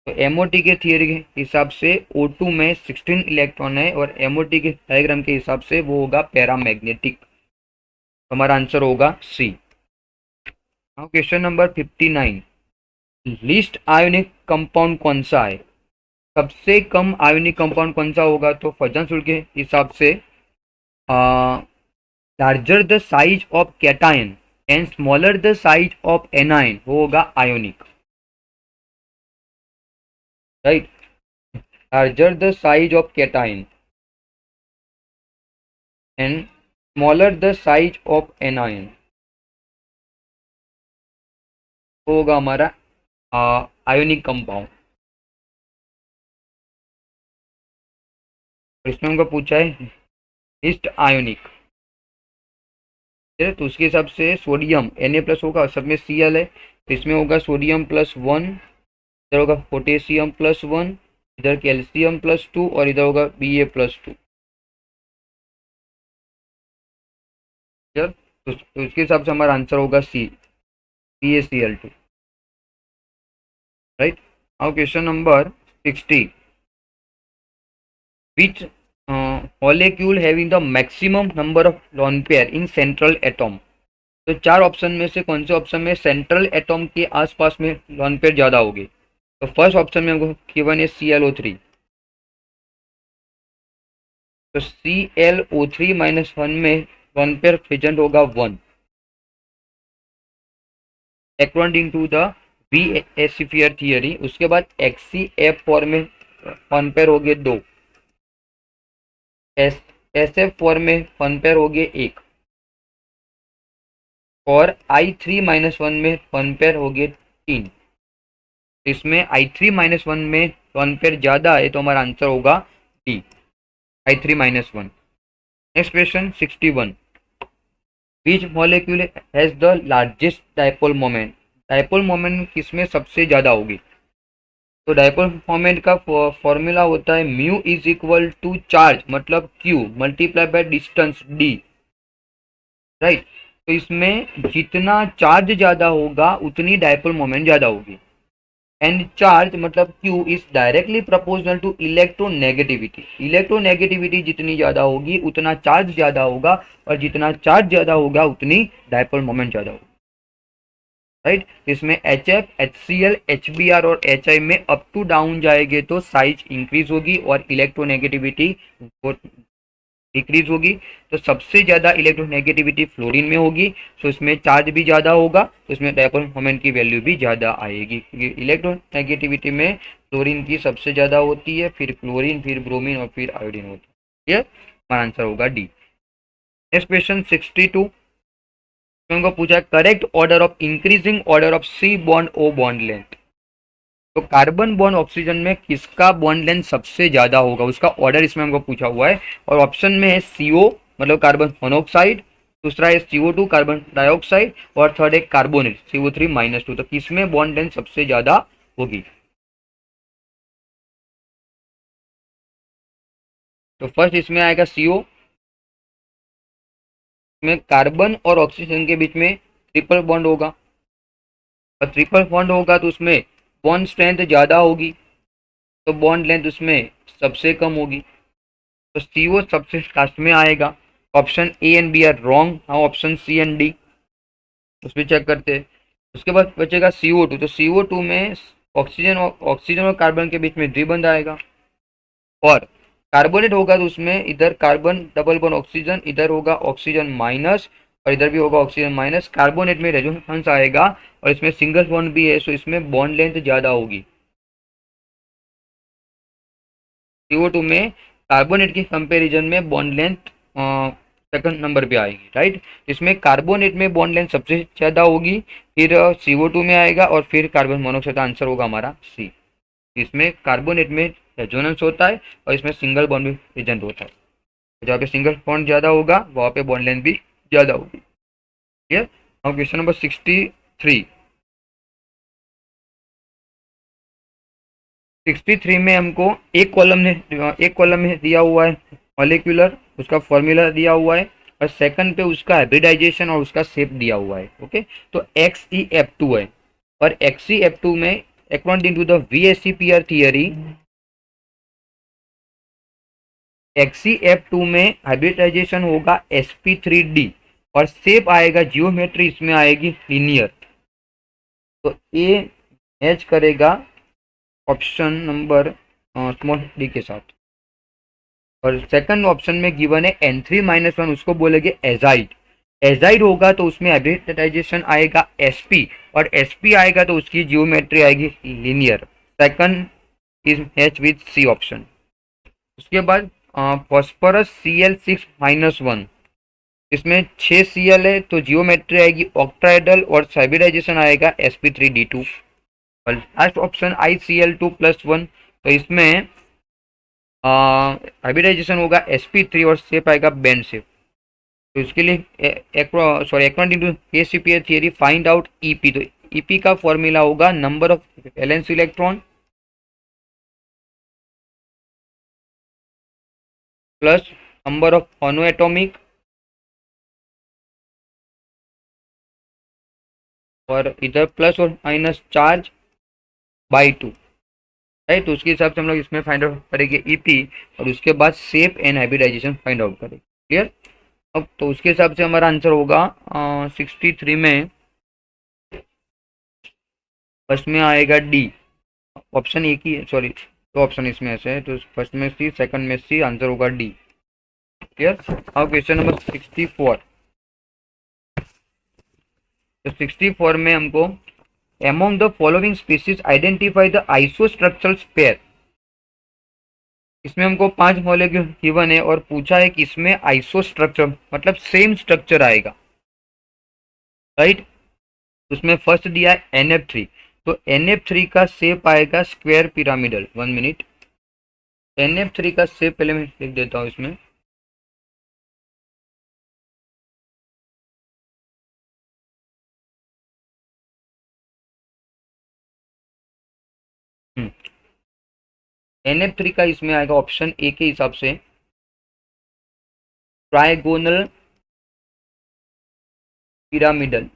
[SPEAKER 1] तो एमओटी के थियरी के हिसाब से O2 में 16 इलेक्ट्रॉन है, और एमओटी के डायग्राम के हिसाब से वो होगा पैरामैग्नेटिक। तो हमारा आंसर होगा C. Now question number 59, least ionic compound कौन सा है? सबसे कम आयोनिक कंपाउंड कौन सा होगा? तो फजन सूत्र के हिसाब से larger the size of cation and smaller the size of anion, वो होगा ionic, right. Larger the size of cation and smaller the size of anion, वो होगा हमारा आयोनिक कंपाउंड। इसमें हमको पूछा है लिस्ट आयोनिक, तो उसके हिसाब से सोडियम Na प्लस होगा, सब में Cl है, तो इसमें होगा सोडियम +1, इधर होगा पोटेशियम +1, इधर कैल्शियम +2, और इधर होगा Ba+2। तो उसके हिसाब से हमारा आंसर होगा सी, BaCl2, right. Now question number 60, which molecule having the maximum number of lone pair in central atom. तो चार ऑप्शन में से कौन से ऑप्शन में सेंट्रल एटॉम के आसपास में लोन पेयर ज्यादा होगी? तो फर्स्ट ऑप्शन में हमको गिवन है ClO3, तो ClO3-1 में लोन पेयर प्रेजेंट होगा 1 according to the Bhappier theory. उसके बाद HCF4 में लोन पेयर हो गए 2, SF4 में लोन पेयर हो गए 1, और I3-1 में लोन पेयर हो गए 3। इसमें I3-1 में लोन पेयर ज्यादा है, तो हमारा आंसर होगा D, I3-1। Next question 61, which molecule has the largest dipole moment. Dipole moment किसमें सबसे ज्यादा होगी। तो डायपोल मोमेंट का फॉर्मूला होता है mu is equal to charge मतलब Q multiply by distance D, right. तो इसमें जितना चार्ज ज्यादा होगा उतनी डायपोल मोमेंट ज्यादा होगी। एंड चार्ज मतलब Q is directly proportional to electronegativity. Electronegativity जितनी ज्यादा होगी उतना चार्ज ज्यादा होगा, और जितना चार्ज ज्यादा होगा उतनी डायपोल मोमेंट ज्यादा होगी, राइट। इसमें H F H C L H B R और एच आई में अप टू डाउन जाएंगे तो साइज इंक्रीज होगी और इलेक्ट्रोनेगेटिविटी डिक्रीज होगी। तो सबसे ज्यादा इलेक्ट्रोनेगेटिविटी फ्लोरीन में होगी, तो इसमें चार्ज भी ज्यादा होगा, तो इसमें डायपोल मोमेंट की वैल्यू भी ज्यादा आएगी, क्योंकि इलेक्ट्रोनेगेटिविटी में फ्लोरीन की सबसे ज्यादा होती है, फिर क्लोरीन, फिर ब्रोमीन और फिर आयोडीन होती है। ये हमारा आंसर होगा डी। नेक्स्ट क्वेश्चन 62 में हमको पूछा correct order of increasing order of C bond O bond length. तो कार्बन बॉन्ड ऑक्सीजन में किसका बॉन्ड लेंथ सबसे ज्यादा होगा उसका ऑर्डर इसमें हमको पूछा हुआ है। और ऑप्शन में है CO मतलब कार्बन मोनोऑक्साइड, दूसरा है CO2 कार्बन डाइऑक्साइड, और थर्ड है कार्बोनेट CO3-2। तो किसमें बॉन्ड लेंथ सबसे ज्यादा होगी। तो फर्स्ट इसमें आएगा CO, में कार्बन और ऑक्सीजन के बीच में ट्रिपल बॉन्ड होगा, और ट्रिपल बॉन्ड होगा तो उसमें बॉन्ड स्ट्रेंथ ज्यादा होगी, तो बॉन्ड लेंथ उसमें सबसे कम होगी। तो CO सबसे लास्ट में आएगा। Option A and B are wrong, हाँ ऑप्शन सी एंड डी उसमें चेक करते हैं। उसके बाद बचेगा CO2, तो CO2 में ऑक्सीजन और कार्बन के बीच में द्विबंध आएगा, और कार्बोनेट होगा तो उसमें इधर कार्बन डबल बॉन्ड ऑक्सीजन, इधर होगा ऑक्सीजन माइनस, और इधर भी होगा ऑक्सीजन माइनस। कार्बोनेट में रेजोनेंस आएगा, और इसमें सिंगल बॉन्ड भी है, तो इसमें बॉन्ड लेंथ ज्यादा होगी। CO2 में कार्बोनेट के कंपैरिजन में बॉन्ड लेंथ सेकंड नंबर पे आएगी, राइट। इसमें कार्बोनेट में बॉन्ड लेंथ सबसे ज्यादा होगी, फिर CO2 में आएगा, और फिर कार्बन मोनोऑक्साइड। आंसर होगा हमारा सी। इसमें कार्बोनेट में रेजोनेंस होता है, और इसमें सिंगल बॉन्ड भी प्रेजेंट होता है। जहाँ पे सिंगल बॉन्ड ज्यादा होगा वहाँ पे बॉन्ड लेंथ भी ज्यादा होगी। क्लियर। अब क्वेश्चन नंबर 63। 63 में हमको एक कॉलम में दिया हुआ है मॉलिक्यूलर, उसका फॉर्मूला दिया हुआ है, और सेकंड पे उसका हाइब्रिडाइजेशन और उसका शेप दिया हुआ है। ओके, तो XeF2 है, और XeF2 में according to the VSEPR theory XeF2 में हाइब्रिडाइजेशन होगा sp3d, और शेप आएगा जियोमेट्री इसमें आएगी लीनियर। तो ए मैच करेगा ऑप्शन नंबर स्मॉल डी के साथ। और सेकंड ऑप्शन में गिवन है N3-1, उसको बोलेंगे एजाइड। एजाइड होगा तो उसमें हाइब्रिडाइजेशन आएगा sp, और sp आएगा तो उसकी जियोमेट्री आएगी linear. Second is match with C option. उसके बाद फॉस्फोरस Cl6-1, इसमें 6 Cl है तो जियोमेट्री आएगी ऑक्टाहेड्रल, और हाइब्रिडाइजेशन आएगा sp3d2। और लास्ट ऑप्शन ICl2+1, तो इसमें हाइब्रिडाइजेशन होगा sp3 और शेप आएगा बेंड शेप। तो इसके लिए according to KCPR theory find out EP। तो EP का फॉर्मूला होगा number of valence electron plus number of monoatomic, और इधर प्लस और माइनस चार्ज बाई 2, राइट। तो उसके हिसाब से हम लोग इसमें फाइंड आउट करेंगे EP, और उसके बाद shape and hybridisation find out करेंगे। क्लियर। अब तो उसके हिसाब से हमारा आंसर होगा 63 में फर्स्ट में आएगा D। ऑप्शन एक ही है, सॉरी तो ऑप्शन इसमें ऐसे है, तो फर्स्ट में C, सेकंड में C, आंसर होगा D। क्लियर। अब क्वेश्चन नंबर 64। तो 64 में हमको among the following species identify the isostructural pair। इसमें हमको 5 मॉलिक्यूल गिवन है, और पूछा है कि इसमें आइसोस्ट्रक्चर मतलब सेम स्ट्रक्चर आएगा, राइट। उसमें फर्स्ट दिया है NF3, तो NF3 का शेप आएगा स्क्वायर पिरामिडल। 1 मिनट, NF3 का शेप पहले मैं लिख देता हूँ इसमें। NF3 का इसमें आएगा ऑप्शन ए के हिसाब से ट्राइगोनल पिरामिडल,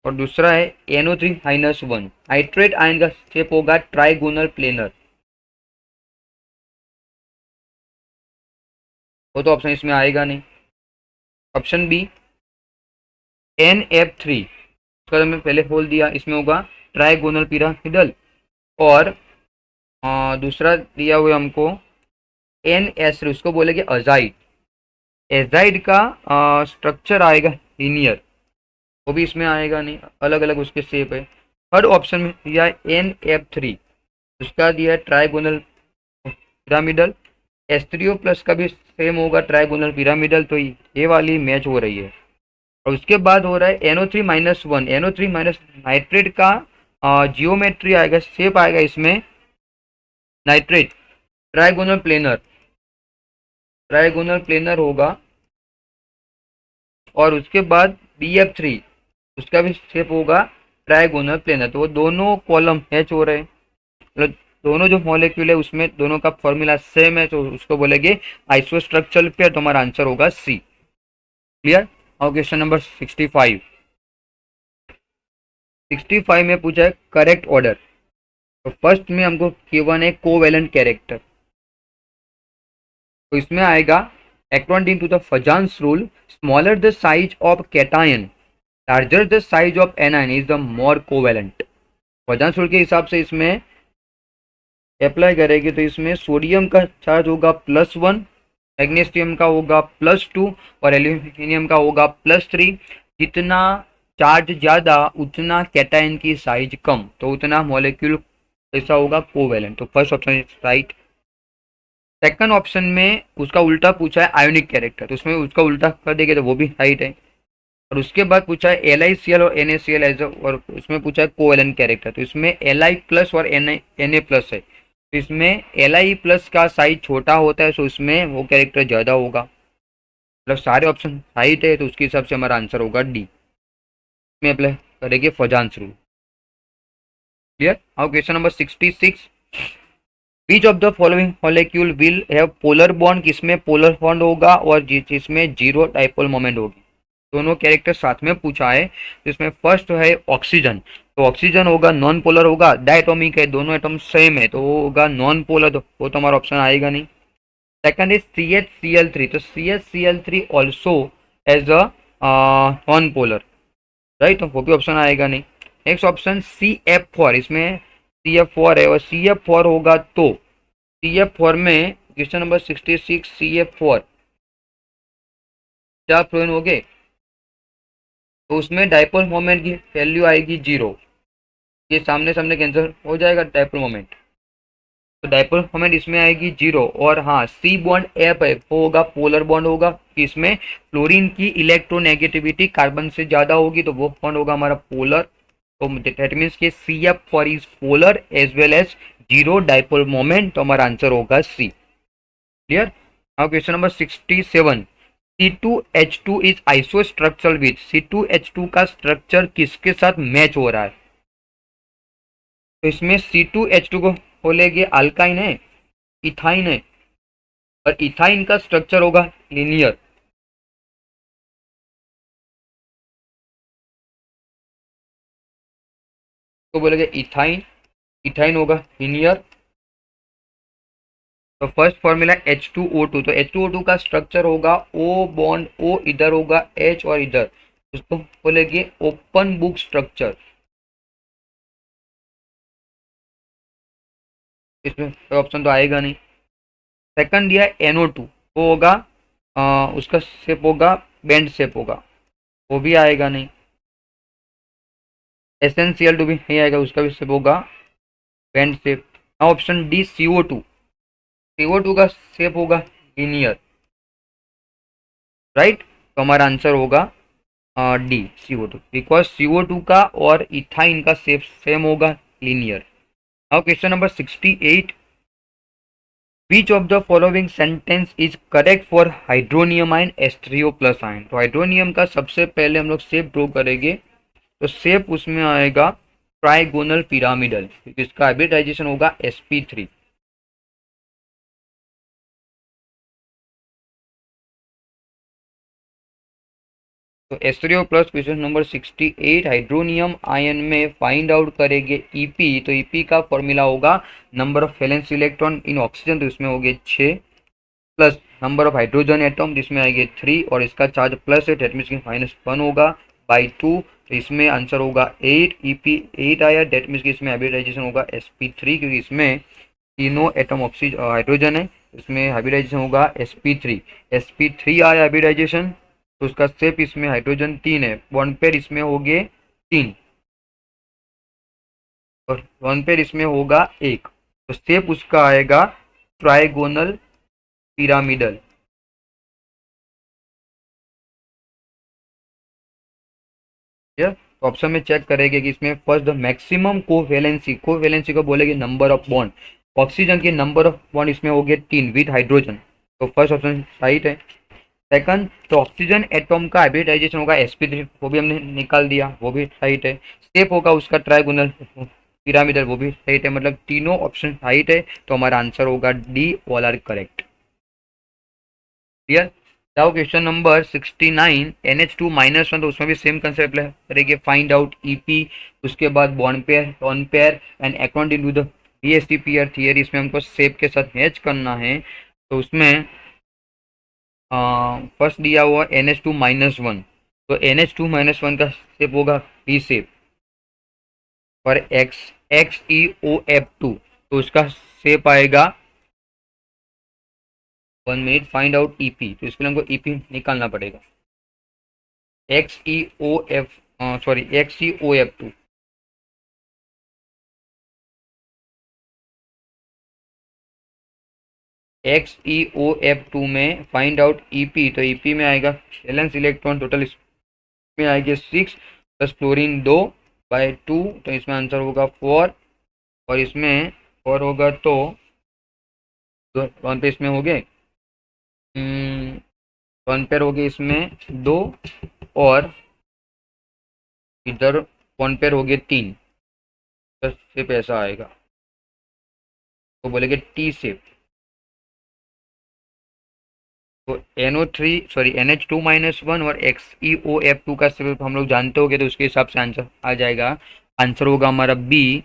[SPEAKER 1] और दूसरा है NO3-1 हाइड्रेट आयन का शेप होगा ट्राइगोनल प्लेनर। वो तो ऑप्शन इसमें आएगा नहीं। ऑप्शन बी NF3, उसका तो मैं पहले बोल दिया, इसमें होगा ट्राइगोनल पिरामिडल। और दूसरा दिया हुआ हमको NS3, उसको बोलेंगे अजाइड। एजाइड का स्ट्रक्चर आएगा लीनियर, वो भी इसमें आएगा नहीं, अलग अलग उसके शेप है। थर्ड ऑप्शन में दिया है NF3, उसका दिया है ट्राइगोनल पिरामिडल। S3O प्लस का भी सेम होगा ट्राइगोनल पिरामिडल, तो ये वाली मैच हो रही है। और उसके बाद हो रहा है NO3-1, NO3 माइनस नाइट्रेट का जियोमेट्री आएगा, शेप आएगा इसमें nitrate trigonal planar, trigonal planar होगा। और उसके बाद BF3, उसका भी शेप होगा ट्राइगोनल प्लेनर। तो वो दोनों कॉलम मैच हो रहे हैं, मतलब दोनों जो मॉलिक्यूल है उसमें दोनों का फॉर्मूला सेम है, तो उसको बोलेंगे आइसोस्ट्रक्चरल पेयर। तो हमारा आंसर होगा सी। क्लियर। और क्वेश्चन नंबर 65। 65 में पूछा है करेक्ट ऑर्डर। तो फर्स्ट में हमको गिवन है कोवेलेंट कैरेक्टर, तो इसमें आएगा according to the Fajans rule smaller the size of cation larger the size of anion is the more covalent. Fajans rule के हिसाब से इसमें अप्लाई करेंगे तो इसमें सोडियम का चार्ज होगा +1, मैग्नीशियम का होगा +2 और एल्यूमिनियम का होगा +3। जितना चार्ज ज़्यादा उतना कैटायन की साइज कम, तो उतना मॉलिक्यूल ऐसा होगा कोवेलेंट। तो first option is right. Second option में उसका उल्टा पूछा है आयोनिक कैरेक्टर, तो उसमें उसका उल्टा कर देंगे तो वो भी राइट है। और उसके बाद पूछा है LiCl और NaCl एज, और उसमें पूछा है कोवेलेंट कैरेक्टर, तो इसमें Li+ और Na+ है। तो इसमें Li+ का साइज छोटा होता है, तो उसमें वो कैरेक्टर ज़्यादा होगा। मतलब सारे ऑप्शन राइट है, तो उसके हिसाब से हमारा आंसर होगा डी। में अप्लाई करेंगे फजान्स rule. Clear. Now question number 66। Which of the following molecule will have polar bond, किसमें पोलर बॉन्ड होगा और जिसमें जीरो डाइपोल मोमेंट होगी। दोनों कैरेक्टर साथ में पूछा है, जिसमें फर्स्ट है ऑक्सीजन, तो ऑक्सीजन होगा नॉन पोलर होगा, डायटोमिक है, दोनों एटम सेम है, तो वो होगा नॉन पोलर, तो वो तो हमारा ऑप्शन आएगा नहीं। सेकंड इज CH Cl3, तो CH Cl3 also as a non polar, right, तो वो भी ऑप्शन आएगा नहीं। नेक्स्ट ऑप्शन CF4, इसमें CF4 है और CF4 होगा, तो CF4 में क्वेश्चन नंबर 66 CF4 क्या फ्लोइन हो गए, तो उसमें डाइपोल मोमेंट की वैल्यू आएगी 0। ये सामने सामने कैंसिल हो जाएगा डाइपोल मोमेंट, तो डाइपोल मोमेंट इसमें आएगी 0। और हाँ, C बॉन्ड F है, वो होगा पोलर बॉन्ड होगा, इसमें फ्लोरीन की इलेक्ट्रोनेगेटिविटी कार्बन से ज़्यादा होगी, तो वो बॉन्ड होगा हमारा पोलर। तो दैट मीन्स कि CF4 is polar as well as 0 dipole moment, तो हमारा आंसर होगा C. Clear. Now question number 67। C2H2 is isostructural with, C2H2 का स्ट्रक्चर किसके साथ मैच हो रहा है। तो इसमें C2H2 को बोलेंगे अल्काइन है, इथाइन है, और इथाइन का स्ट्रक्चर होगा लीनियर। तो बोलेंगे इथाइन, इथाइन होगा लीनियर। तो फर्स्ट फॉर्मूला H2O2, तो H2O2 का स्ट्रक्चर होगा O बॉन्ड O, इधर होगा H और इधर, उसको बोलेंगे ओपन बुक स्ट्रक्चर। इसमें ऑप्शन तो आएगा नहीं। सेकंड दिया NO2, वो होगा उसका शेप होगा बेंड शेप होगा, वो भी आएगा नहीं। SnCl2 भी नहीं आएगा, उसका भी शेप होगा bend shape. Option D CO2, CO2 का शेप होगा लीनियर, राइट, तो हमारा आंसर होगा डी CO2, बिकॉज CO2 का और इथाइन का शेप सेम होगा linear. Now question number 68। Which of the following sentence is correct for hydronium ion H3O+ ion. तो हाइड्रोनियम का सबसे पहले हम लोग शेप ड्रॉ करेंगे, तो शेप उसमें आएगा ट्राइगोनल पिरामिडल, क्योंकि इसका हाइब्रिडाइजेशन होगा sp3। तो एस्ट्रियो plus question number 68, hydronium ion में फाइंड आउट करेंगे ईपी। तो ईपी का फॉर्मूला होगा number of valence electron in oxygen, तो इसमें हो गए 6, plus number of hydrogen atom जिसमें आएंगे 3, और इसका चार्ज प्लस है, डेट मीन्स की -1 होगा बाई 2, तो इसमें आंसर होगा 8। ईपी 8 आया, डेट मीन्स की इसमें हाइब्रिडाइजेशन होगा sp3, क्योंकि इसमें तीनों एटम ऑक्सीजन हाइड्रोजन है, इसमें हाइब्रिडाइजेशन होगा sp3। sp3 आया हाइब्रिडाइजेशन, तो उसका शेप इसमें हाइड्रोजन 3 है, बॉन्ड पेयर इसमें हो गए 3 और बॉन्ड पेयर इसमें होगा 1, तो शेप उसका आएगा ट्राइगोनल पिरामिडल। तो ऑप्शन में चेक करेंगे कि इसमें फर्स्ट मैक्सिमम कोवैलेंसी, कोवैलेंसी को बोलेंगे नंबर ऑफ बॉन्ड, ऑक्सीजन की नंबर ऑफ बॉन्ड इसमें हो गए 3 विद हाइड्रोजन, तो फर्स्ट ऑप्शन राइट है। सेकंड, तो ऑक्सीजन एटॉम का हाइब्रिडाइजेशन होगा sp3, वो भी हमने निकाल दिया, वो भी राइट है। शेप होगा उसका ट्राइगोनल पिरामिडल, वो भी राइट है, मतलब तीनों ऑप्शन राइट है, तो हमारा आंसर होगा D, all are correct. Clear. जाओ क्वेश्चन नंबर 69, NH2-1, तो उसमें भी सेम कंसेप्ट करेंगे, फाइंड आउट ईपी, उसके बाद bond pair, lone pair and according to the DST-PR theory, इसमें हमको शेप के साथ मैच करना है। तो उसमें फर्स्ट दिया हुआ NH2-1, तो NH2-1 का शेप होगा बी शेप, और XeOF2, तो उसका शेप आएगा 1 मिनट, फाइंड आउट ईपी, तो इसके लिए हमको ईपी निकालना पड़ेगा। XeOF2, XeOF2 में फाइंड आउट ईपी, तो ईपी में आएगा वैलेंस इलेक्ट्रॉन टोटल इसमें आएंगे 6 प्लस फ्लोरीन 2 बाई 2, तो इसमें आंसर होगा 4, और इसमें 4 होगा तो वन पे इसमें हो गए 1 पेयर हो गए इसमें 2, और इधर 1 पेयर हो गए 3, तो शेप ऐसा आएगा, तो बोलेंगे टी शेप। तो NH2-1 और XeOF2 का शेप हम लोग जानते हो गए, तो उसके हिसाब से आंसर आ जाएगा, आंसर होगा हमारा बी,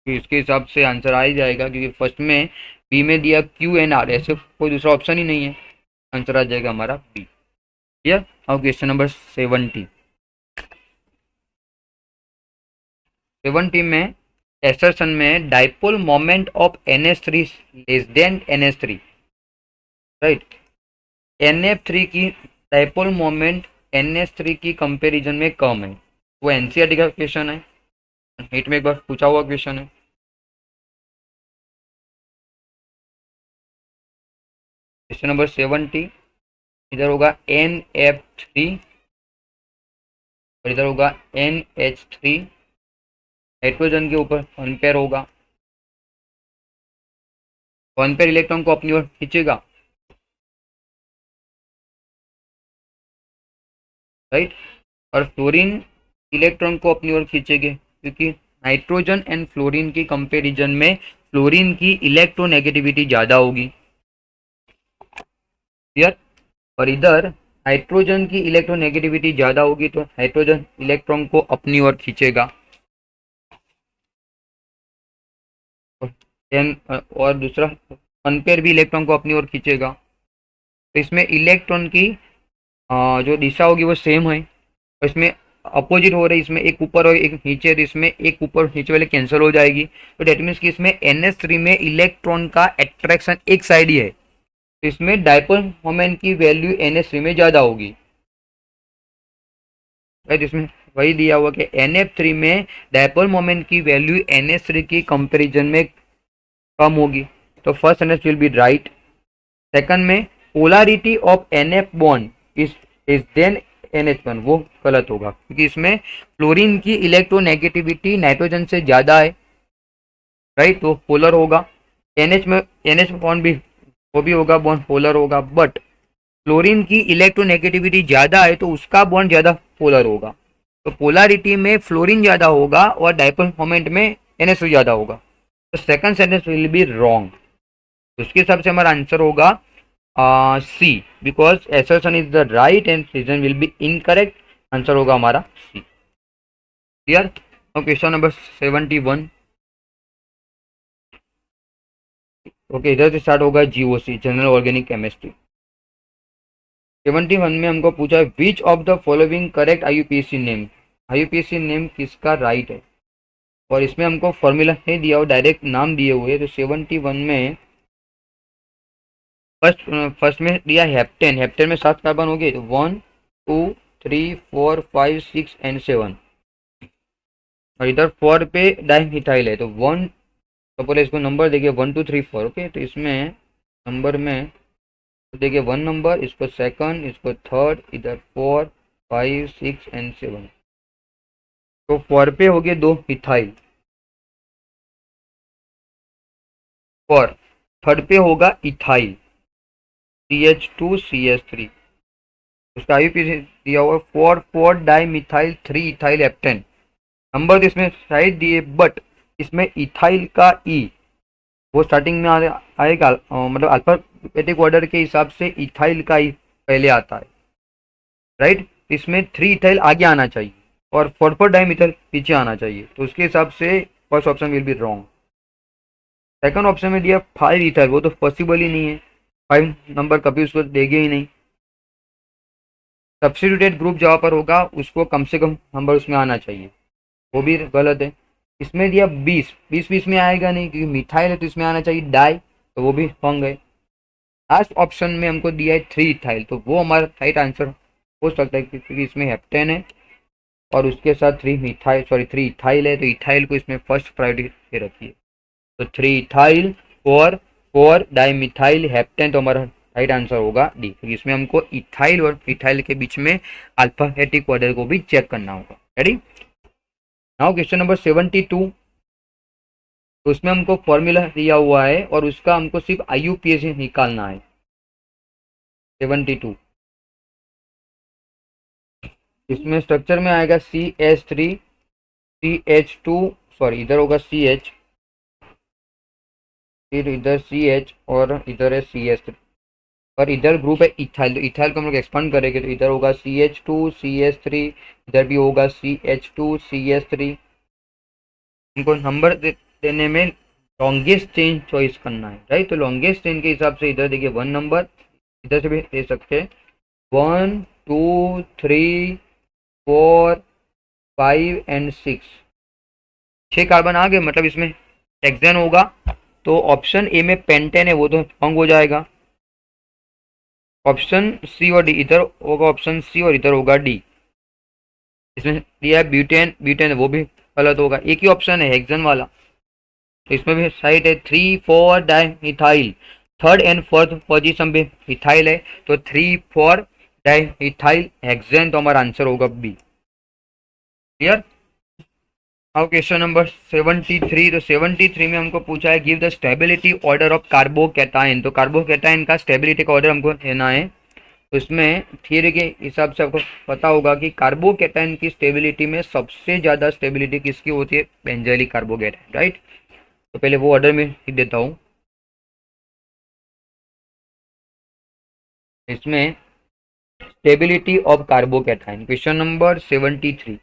[SPEAKER 1] इसके हिसाब से आंसर आ ही जाएगा, क्योंकि फर्स्ट में बी में दिया QNR, ऐसे कोई दूसरा ऑप्शन ही नहीं है, आंसर आ जाएगा हमारा बी। क्लियर। अब क्वेश्चन नंबर 70 में एसर्शन में dipole moment of NH3 less than NH3, right. NF3 की डाइपोल मोमेंट NH3 की कंपैरिजन में कम है, वो एनसीईआरटी का क्वेश्चन है, हिट में एक बार पूछा हुआ क्वेश्चन है। क्वेश्चन नंबर 70, इधर होगा NF3 और इधर होगा NH3, हाइड्रोजन के ऊपर 1 पेयर होगा, 1 पेयर इलेक्ट्रॉन को अपनी ओर खींचेगा, राइट, और फ्लोरीन इलेक्ट्रॉन को अपनी ओर खींचेंगे, क्योंकि नाइट्रोजन एंड फ्लोरीन की कंपैरिजन में फ्लोरीन की इलेक्ट्रोनेगेटिविटी ज़्यादा होगी। क्लियर। और इधर हाइड्रोजन की इलेक्ट्रोनेगेटिविटी ज़्यादा होगी, तो हाइड्रोजन इलेक्ट्रॉन को अपनी ओर खींचेगा, और दूसरा 1 पेयर भी इलेक्ट्रॉन को अपनी ओर खींचेगा, तो इसमें इलेक्ट्रॉन की जो दिशा होगी वो सेम है, और इसमें अपोजिट हो रही है, इसमें एक ऊपर और एक नीचे, तो इसमें एक ऊपर नीचे वाले कैंसिल हो जाएगी, तो डेट मीन्स कि इसमें NH3 में इलेक्ट्रॉन का अट्रैक्शन एक साइड ही है, तो इसमें डाइपोल मोमेंट की वैल्यू NH3 में ज़्यादा होगी, राइट। इसमें वही दिया हुआ कि NF3 में डाइपोल मोमेंट की वैल्यू NH3 की कंपेरिजन में कम होगी, तो first NH will be right. Second में polarity of NF bond is than NH1, वो गलत होगा, क्योंकि इसमें फ्लोरीन की इलेक्ट्रोनेगेटिविटी नाइट्रोजन से ज़्यादा है, राइट, तो पोलर होगा। NH बॉन्ड भी वो भी होगा, बॉन्ड पोलर होगा, बट फ्लोरीन की इलेक्ट्रोनेगेटिविटी ज़्यादा है, तो उसका बॉन्ड ज़्यादा पोलर होगा, तो पोलैरिटी में फ्लोरीन ज़्यादा होगा और डाइपोल मोमेंट में NH2 ज़्यादा होगा, तो second sentence will be wrong. तो उसके हिसाब से हमारा आंसर होगा C, because assertion is the right and reason will be incorrect. Answer होगा हमारा C. Clear? Question number 71। Okay, इधर से स्टार्ट होगा GOC, जनरल ऑर्गेनिक केमिस्ट्री। 71 में हमको पूछा है विच of the following correct IUPAC name. IUPAC name किसका राइट है, और इसमें हमको फॉर्मूला नहीं दिया हो, डायरेक्ट नाम दिए हुए। तो 71 में फर्स्ट में दिया हेप्टेन। हेप्टेन में 7 कार्बन हो गए, तो 1 2 3 4 5 6 एंड 7। और इधर 4 पे डाइमिथाइल है, तो 1, सपोज इसको नंबर देखिए 1 2 3 4। ओके, तो इसमें नंबर में देखिए 1 नंबर, इसको सेकंड, इसको थर्ड, इधर 4 5 6 एंड 7। तो 4 पे हो गए 2 मिथाइल, 4 थर्ड पे होगा इथाइल CH2CH3। उसका IUPAC दिया हुआ 4 डाई मिथाइल 3 इथाइल एप्टेन। नंबर तो इसमें शायद दिए, बट इसमें इथाइल का वो स्टार्टिंग में आएगा, मतलब अल्फाबेटिक ऑर्डर के हिसाब से इथाइल का पहले आता है, राइट। इसमें 3 इथाइल आगे आना चाहिए और 4 डाई मिथाइल पीछे आना चाहिए, तो उसके हिसाब से first option will be wrong. Second option में दिया 5 इथाइल, वो तो पॉसिबल ही नहीं है, 5 नंबर कभी उसको देंगे ही नहीं। सब्स्टिट्यूटेड ग्रुप जहाँ पर होगा उसको कम से कम नंबर उसमें आना चाहिए, वो भी गलत है। इसमें दिया 20, 20 में आएगा नहीं, क्योंकि मिथाइल है तो इसमें आना चाहिए डाई, तो वो भी रॉन्ग है। लास्ट ऑप्शन में हमको दिया है 3 इथाइल, तो वो हमारा राइट आंसर हो सकता है, क्योंकि इसमें हेप्टेन है और उसके साथ 3 इथाइल है, तो इथाइल को इसमें फर्स्ट प्रायोरिटी दे रखी है। तो 3 इथाइल 4 डाई मिथाइल हेप्टेन, तो हमारा राइट आंसर होगा डी, क्योंकि इसमें हमको इथाइल और इथाइल के बीच में अल्फाबेटिक ऑर्डर को भी चेक करना होगा। रेडी? Now question number 72। तो उसमें हमको फॉर्मूला दिया हुआ है और उसका हमको सिर्फ IUPAC निकालना है। 72 इसमें स्ट्रक्चर में आएगा CH3 CH2, सॉरी इधर होगा CH, फिर इधर CH और इधर है CH3, और इधर ग्रुप है इथाइल, तो इथाइल को हम लोग एक्सपांड करेंगे, तो इधर होगा CH2 CH3, इधर भी होगा CH2 CH3। इनको नंबर देने में लॉन्गेस्ट चेन चॉइस करना है, राइट। तो लॉन्गेस्ट चेन के हिसाब से इधर देखिए 1 नंबर, इधर से भी दे सकते हैं 1 2 3 4 5 एंड 6। 6 कार्बन आ गए, मतलब इसमें हेक्सेन होगा, तो ऑप्शन ए में पेंटेन है वो तो रॉन्ग हो जाएगा। ऑप्शन सी और डी, इधर होगा ऑप्शन सी और इधर होगा डी। इसमें दिया है ब्यूटेन, ब्यूटेन वो भी गलत होगा, एक ही ऑप्शन है हेक्सेन वाला, तो इसमें भी साइड है 3 4 dimethyl, third and fourth position पे मिथाइल है, तो 3 4 डाइमिथाइल हेक्सेन, तो हमारा आंसर होगा B. Clear? Now question number 73। तो 73 में हमको पूछा है give the stability order of carbocation. तो कार्बोकैटायन का स्टेबिलिटी का ऑर्डर हमको लेना है। तो इसमें थियरी के हिसाब से आपको पता होगा कि कार्बोकैटायन की स्टेबिलिटी में सबसे ज़्यादा स्टेबिलिटी किसकी होती है? बेंजोइलिक कार्बोकैटायन, राइट। तो पहले वो ऑर्डर में लिख देता हूँ। इसमें stability of carbocation, question number 73,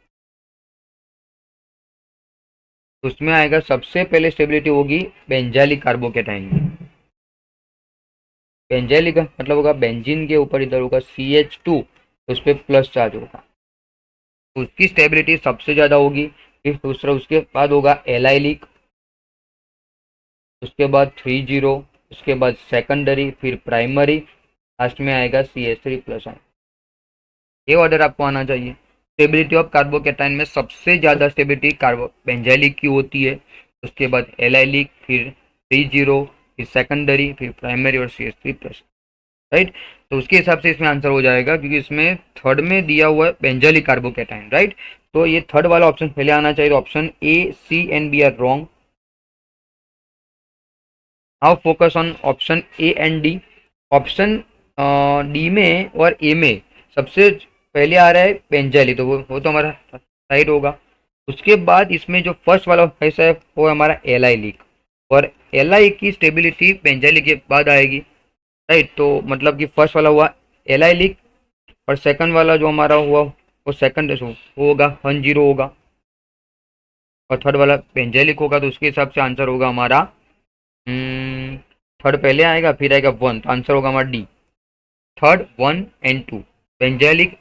[SPEAKER 1] उसमें आएगा सबसे पहले स्टेबिलिटी होगी बेंजोइलिक कार्बोकैटायन की। बेंजोइलिक का मतलब होगा बेंजीन के ऊपर इधर होगा CH2, तो उस पर प्लस चार्ज होगा, तो उसकी स्टेबिलिटी सबसे ज़्यादा होगी। फिर दूसरा उसके बाद होगा एलाइलिक, उसके बाद 30, उसके बाद सेकेंडरी, फिर प्राइमरी, लास्ट में आएगा CH3+। ये ऑर्डर आपको आना चाहिए। स्टेबिलिटी ऑफ कार्बोकैटायन में सबसे ज़्यादा स्टेबिलिटी बेंजोइलिक की होती है, उसके बाद एलाइलिक, फिर 30, फिर सेकेंडरी, फिर प्राइमरी और CH3+, राइट। तो उसके हिसाब से इसमें आंसर हो जाएगा, क्योंकि इसमें थर्ड में दिया हुआ है बेंजोइलिक कार्बोकैटायन, राइट। तो ये थर्ड वाला ऑप्शन पहले आना चाहिए, option A C and B are wrong. Now focus on option A and D. Option D में और ए में सबसे पहले आ रहा है बेंजोइलिक, तो वो तो हमारा राइट होगा। उसके बाद इसमें जो फर्स्ट वाला ऐसा है वो है हमारा एल लीक, और एल की स्टेबिलिटी बेंजाइलिक के बाद आएगी। राइट, तो मतलब कि फर्स्ट वाला हुआ एल लीक, और सेकंड वाला जो हमारा हुआ वो सेकंड वो होगा 1-0 होगा, और थर्ड वाला बेंजाइलिक होगा, तो उसके हिसाब से आंसर होगा हमारा थर्ड पहले आएगा फिर आएगा 1, तो आंसर होगा हमारा D, third 1 and 2, benzylic,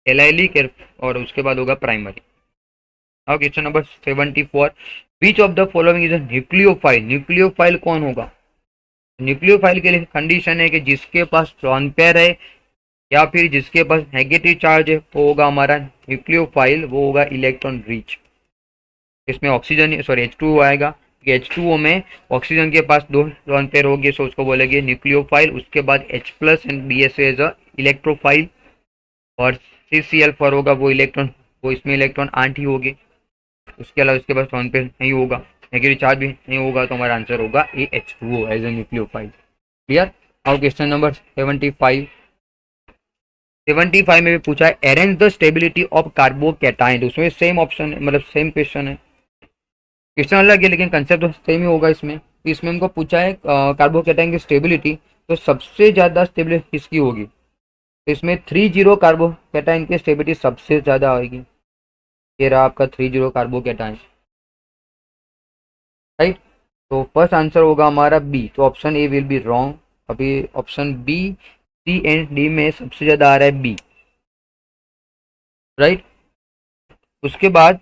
[SPEAKER 1] allylic, और उसके बाद होगा प्राइमरी। अब question number 74, which of the following is a nucleophile. Nucleophile कौन होगा? न्यूक्लियोफाइल के लिए कंडीशन है कि जिसके पास लोन पेयर है या फिर जिसके पास नेगेटिव चार्ज है वो होगा हमारा न्यूक्लियोफाइल, वो होगा इलेक्ट्रॉन रिच। इसमें ऑक्सीजन सॉरी H2O आएगा, H2O में ऑक्सीजन के पास 2 लोन पेयर होगी, सो उसको बोलेंगे न्यूक्लियोफाइल। उसके बाद H plus and BSO as a electrophile, और CCl4 होगा वो इलेक्ट्रॉन, वो इसमें इलेक्ट्रॉन 8 ही होगी। उसके अलावा इसके पास लोन पेयर नहीं होगा, नेगेटिव चार्ज भी नहीं होगा, तो हमारा आंसर होगा H2O as a nucleophile. Clear. अब क्वेश्चन नंबर 75, 75 में भी पूछा है arrange the stability of carbocation, उसमें सेम ऑप्शन है, मतलब सेम क्वेश्चन है, क्वेश्चन अलग है लेकिन कंसेप्ट तो सेम ही होगा इसमें। तो इसमें हमको पूछा है कार्बोकैटायन की स्टेबिलिटी, तो सबसे ज़्यादा स्टेबिलिटी किसकी होगी? तो इसमें 3-0 कार्बोकैटायन की स्टेबिलिटी सबसे ज़्यादा आएगी। ये रहा आपका 3-0 कार्बोकैटायन, राइट। तो फर्स्ट आंसर होगा हमारा बी, तो option A will be wrong. अभी option B, C and D में सबसे ज़्यादा आ रहा है बी, राइट। उसके बाद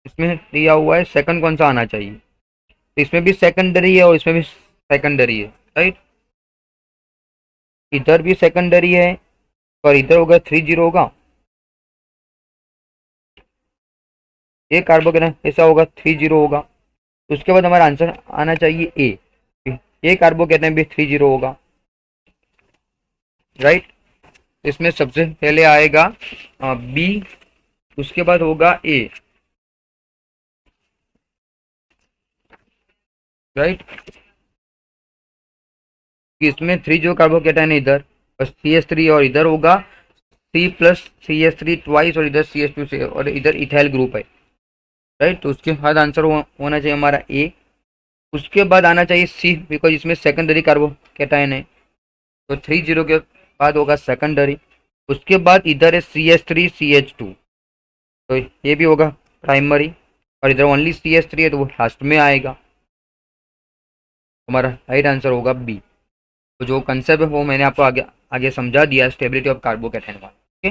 [SPEAKER 1] इसमें दिया हुआ है सेकंड कौन सा आना चाहिए, तो इसमें भी सेकेंडरी है और इसमें भी सेकेंडरी है, राइट। इधर भी सेकेंडरी है और इधर होगा 3-0 होगा, ये कार्बोकेटायन ऐसा होगा 3-0 होगा। तो उसके बाद हमारा आंसर आना चाहिए ए, ये कार्बोकेटायन भी 3-0 होगा, राइट। इसमें सबसे पहले आएगा बी, उसके बाद होगा ए, राइट। इसमें 3-0 कार्बोकेटायन है इधर, और CH3, और इधर होगा C+CH3 ट्वाइस, और इधर CH2 से, और इधर इथाइल ग्रुप है, राइट। तो उसके बाद आंसर होना चाहिए हमारा ए। उसके बाद आना चाहिए सी, बिकॉज इसमें सेकेंडरी कार्बोकेटायन है, तो 3-0 के बाद होगा सेकेंडरी। उसके बाद इधर है CH3 CH2, तो ये भी होगा प्राइमरी, और इधर ओनली CH3 है तो वो लास्ट में आएगा। हमारा राइट आंसर होगा बी। तो जो कंसेप्ट है वो मैंने आपको आगे आगे समझा दिया, स्टेबिलिटी ऑफ कार्बोकेटायन का। ओके,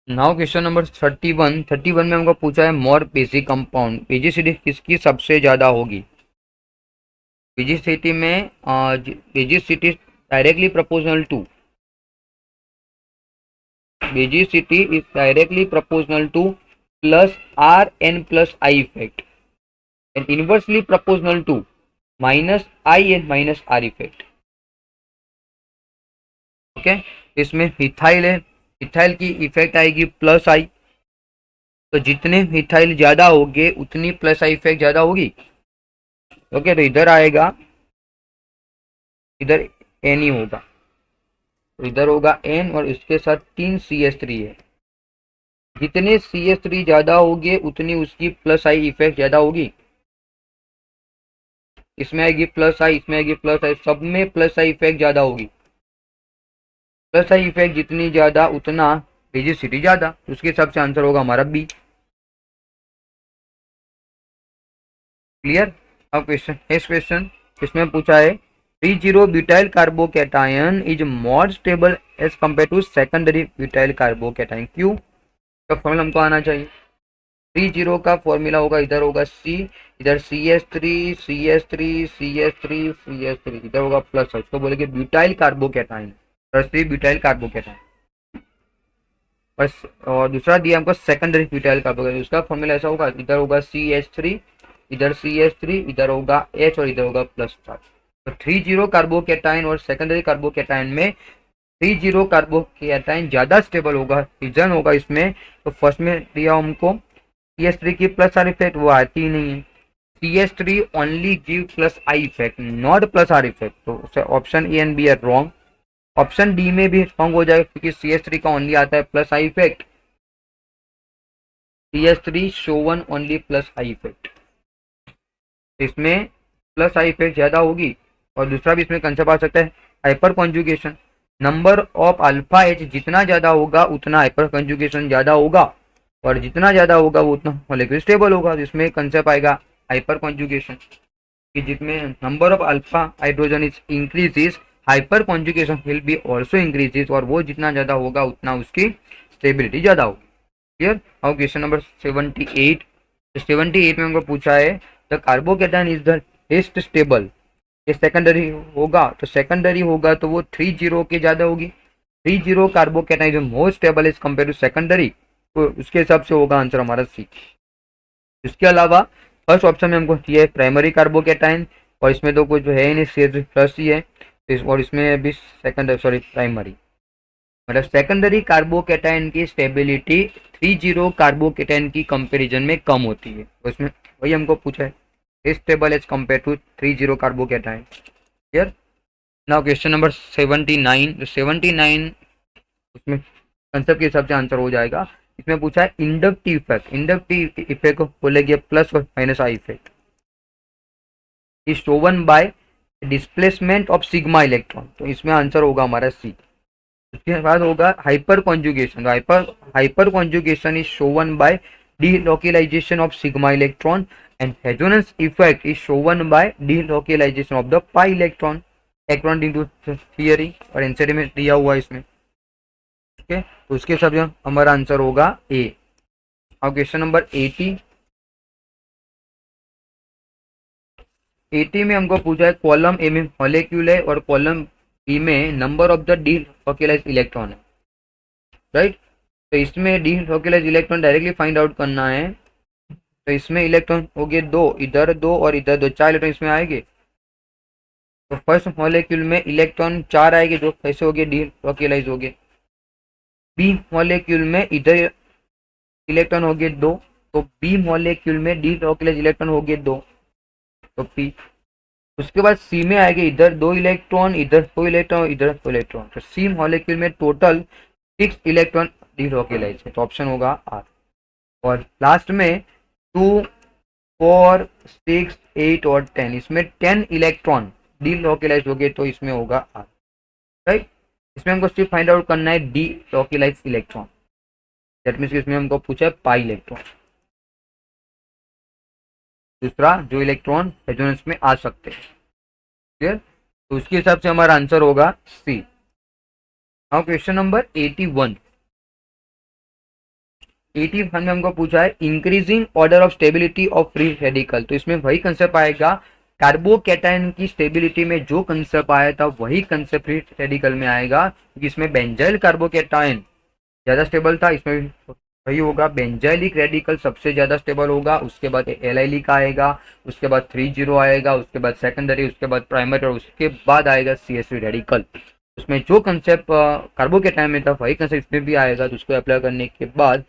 [SPEAKER 1] नाउ क्वेश्चन नंबर 31, 31 में हमको पूछा है मोर बेसिक कंपाउंड, बेसिसिटी किसकी सबसे ज़्यादा होगी? बेसिसिटी में basicity directly proportional to, basicity is directly proportional to plus Rn plus I effect and inversely proportional to minus I and minus R effect. Okay, इसमें इथाइल है, इथाइल की effect आएगी plus आई, तो जितने इथाइल ज्यादा होंगे उतनी प्लस आई इफेक्ट ज्यादा होगी। ओके, तो इधर आएगा, इधर एन ही होगा, तो इधर होगा एन और इसके साथ 3 CH3 है, जितने CH3 ज्यादा होंगे उतनी उसकी प्लस आई इफेक्ट ज्यादा होगी। इसमें आएगी प्लस आई, इसमें आएगी प्लस आई, सब में प्लस आई इफेक्ट ज्यादा होगी। प्लस आई इफेक्ट जितनी ज्यादा उतना बेसिसिटी ज्यादा, उसके हिसाब से आंसर होगा हमारा बी। क्लियर। अब क्वेश्चन, नेक्स्ट क्वेश्चन, इसमें पूछा है 3-0 butyl carbocation is more stable as compare to secondary butyl carbocation, क्यों? तो फॉर्मूला हमको आना चाहिए। 3-0 का फॉर्मूला होगा, इधर होगा सी, इधर CH3 CH3 CH3 CH3, इधर होगा प्लस, उसको बोलेंगे ब्यूटाइल कार्बोकैटायन, ब्यूटाइल कार्बोकैटायन। और दूसरा दिया हमको सेकेंडरी ब्यूटाइल कार्बोकैटायन, उसका फॉर्मूला ऐसा होगा, इधर होगा CH3, इधर CH3, इधर होगा H और इधर होगा प्लस चार्ज। तो 3-0 कार्बोकैटायन और सेकेंडरी कार्बोकैटायन में 3-0 कार्बोकैटायन ज्यादा स्टेबल होगा, रीजन होगा इसमें। तो फर्स्ट में दिया हमको CH3 की प्लस आर इफेक्ट, वो आती ही नहीं है। CH3 only give plus I effect, not plus R effect, तो option A and B are wrong. Option D में भी रॉन्ग हो जाएगा क्योंकि CH3 का ओनली आता है plus I effect, CS3 Sovan only plus I effect, इसमें प्लस आई इफेक्ट ज्यादा होगी। और दूसरा भी इसमें कंसेप्ट आ सकता है hyper conjugation, number of alpha H जितना ज्यादा होगा उतना हाइपर कॉन्जुगेशन ज्यादा होगा, और जितना ज्यादा होगा वो उतना मॉलिक्यूल स्टेबल होगा। जिसमें कंसेप्ट आएगा हाइपर कॉन्जुगेशन कि जिसमें number of alpha hydrogen is increases, hyper conjugation will be also increases, और वो जितना ज्यादा होगा उतना उसकी स्टेबिलिटी ज्यादा होगी। क्लियर। और क्वेश्चन नंबर 78, 78 में हमको पूछा है the carbocation is the लेस्ट stable, ये सेकेंडरी होगा, तो सेकेंडरी होगा तो वो 30 के ज्यादा होगी। 30 कार्बोकेटाइन जो most stable is compare to secondary, तो उसके हिसाब से होगा आंसर हमारा सी। इसके अलावा फर्स्ट ऑप्शन में हमको दिया है प्राइमरी कार्बोकेटाइन, और इसमें तो कुछ है ही नहीं, सी प्लस ही है, और इसमें भी सेकेंडरी सॉरी प्राइमरी, मतलब सेकेंडरी कार्बोकेटाइन की स्टेबिलिटी 30 कार्बोकेटाइन की कंपैरिजन में कम होती है, तो इसमें वही हमको पूछा है stable as compare to 30 carbocation. Clear. Now question number 79, जो 79 उसमें कंसेप्ट के हिसाब से आंसर हो जाएगा। इसमें पूछा है इंडक्टिव इफेक्ट, इंडक्टिव इफेक्ट को बोलेंगे प्लस और minus I effect is shown by displacement of sigma electron, तो इसमें आंसर होगा हमारा सी। उसके बाद होगा hyperconjugation, hyperconjugation is shown by delocalization of sigma electron, and Hazon's effect is shown by delocalization of the pi electron according to theory, और NCD में दिया हुआ है इसमें। ओके, तो उसके हिसाब से हमारा आंसर होगा ए। अब क्वेश्चन नंबर 80, 80 में हमको पूछा है कॉलम ए में मॉलिक्यूल है और कॉलम बी में number of the delocalized electron है, राइट। तो इसमें delocalized electron directly find out करना है, तो इसमें इलेक्ट्रॉन हो गए दो, इधर दो और इधर दो, 4 इलेक्ट्रॉन इसमें आएंगे। तो फर्स्ट मॉलिक्यूल में इलेक्ट्रॉन 4 आएंगे जो कैसे हो गए delocalized हो गए। बी मॉलिक्यूल में इधर इलेक्ट्रॉन हो गए 2, तो बी मॉलिक्यूल में delocalized इलेक्ट्रॉन हो गए 2, तो पी। उसके बाद सी में आएंगे इधर 2 इलेक्ट्रॉन, इधर 2 इलेक्ट्रॉन, इधर 2 इलेक्ट्रॉन, तो सी मॉलिक्यूल में टोटल 6 इलेक्ट्रॉन delocalized है, तो ऑप्शन होगा आर। और लास्ट में 2, 4, 6, 8 और 10, इसमें 10 इलेक्ट्रॉन delocalized हो गए, तो इसमें होगा आर, राइट। इसमें हमको सिर्फ फाइंड आउट करना है delocalized इलेक्ट्रॉन, दैट मीन्स इसमें हमको पूछा है पाई इलेक्ट्रॉन, दूसरा जो इलेक्ट्रॉन रेजोनेंस में आ सकते हैं। क्लियर। तो उसके हिसाब से हमारा आंसर होगा सी। नाउ क्वेश्चन नंबर 81, 81 में हमको पूछा है increasing order of stability of free radical, तो इसमें वही कंसेप्ट आएगा कार्बोकेटाइन की स्टेबिलिटी में जो कंसेप्ट आया था वही कंसेप्ट फ्री रेडिकल में आएगा, क्योंकि इसमें बेंजाइल कार्बोकेटाइन ज्यादा स्टेबल था, इसमें वही होगा। बेंजाइलिक रेडिकल सबसे ज्यादा स्टेबल होगा, उसके बाद एलाइलिक आएगा, उसके बाद 30 आएगा, उसके बाद सेकेंडरी, उसके बाद प्राइमरी, और उसके बाद आएगा CH3 रेडिकल। उसमें जो कंसेप्ट कार्बोकेटाइन में था वही कंसेप्ट इसमें भी आएगा, तो उसको अप्लाई करने के बाद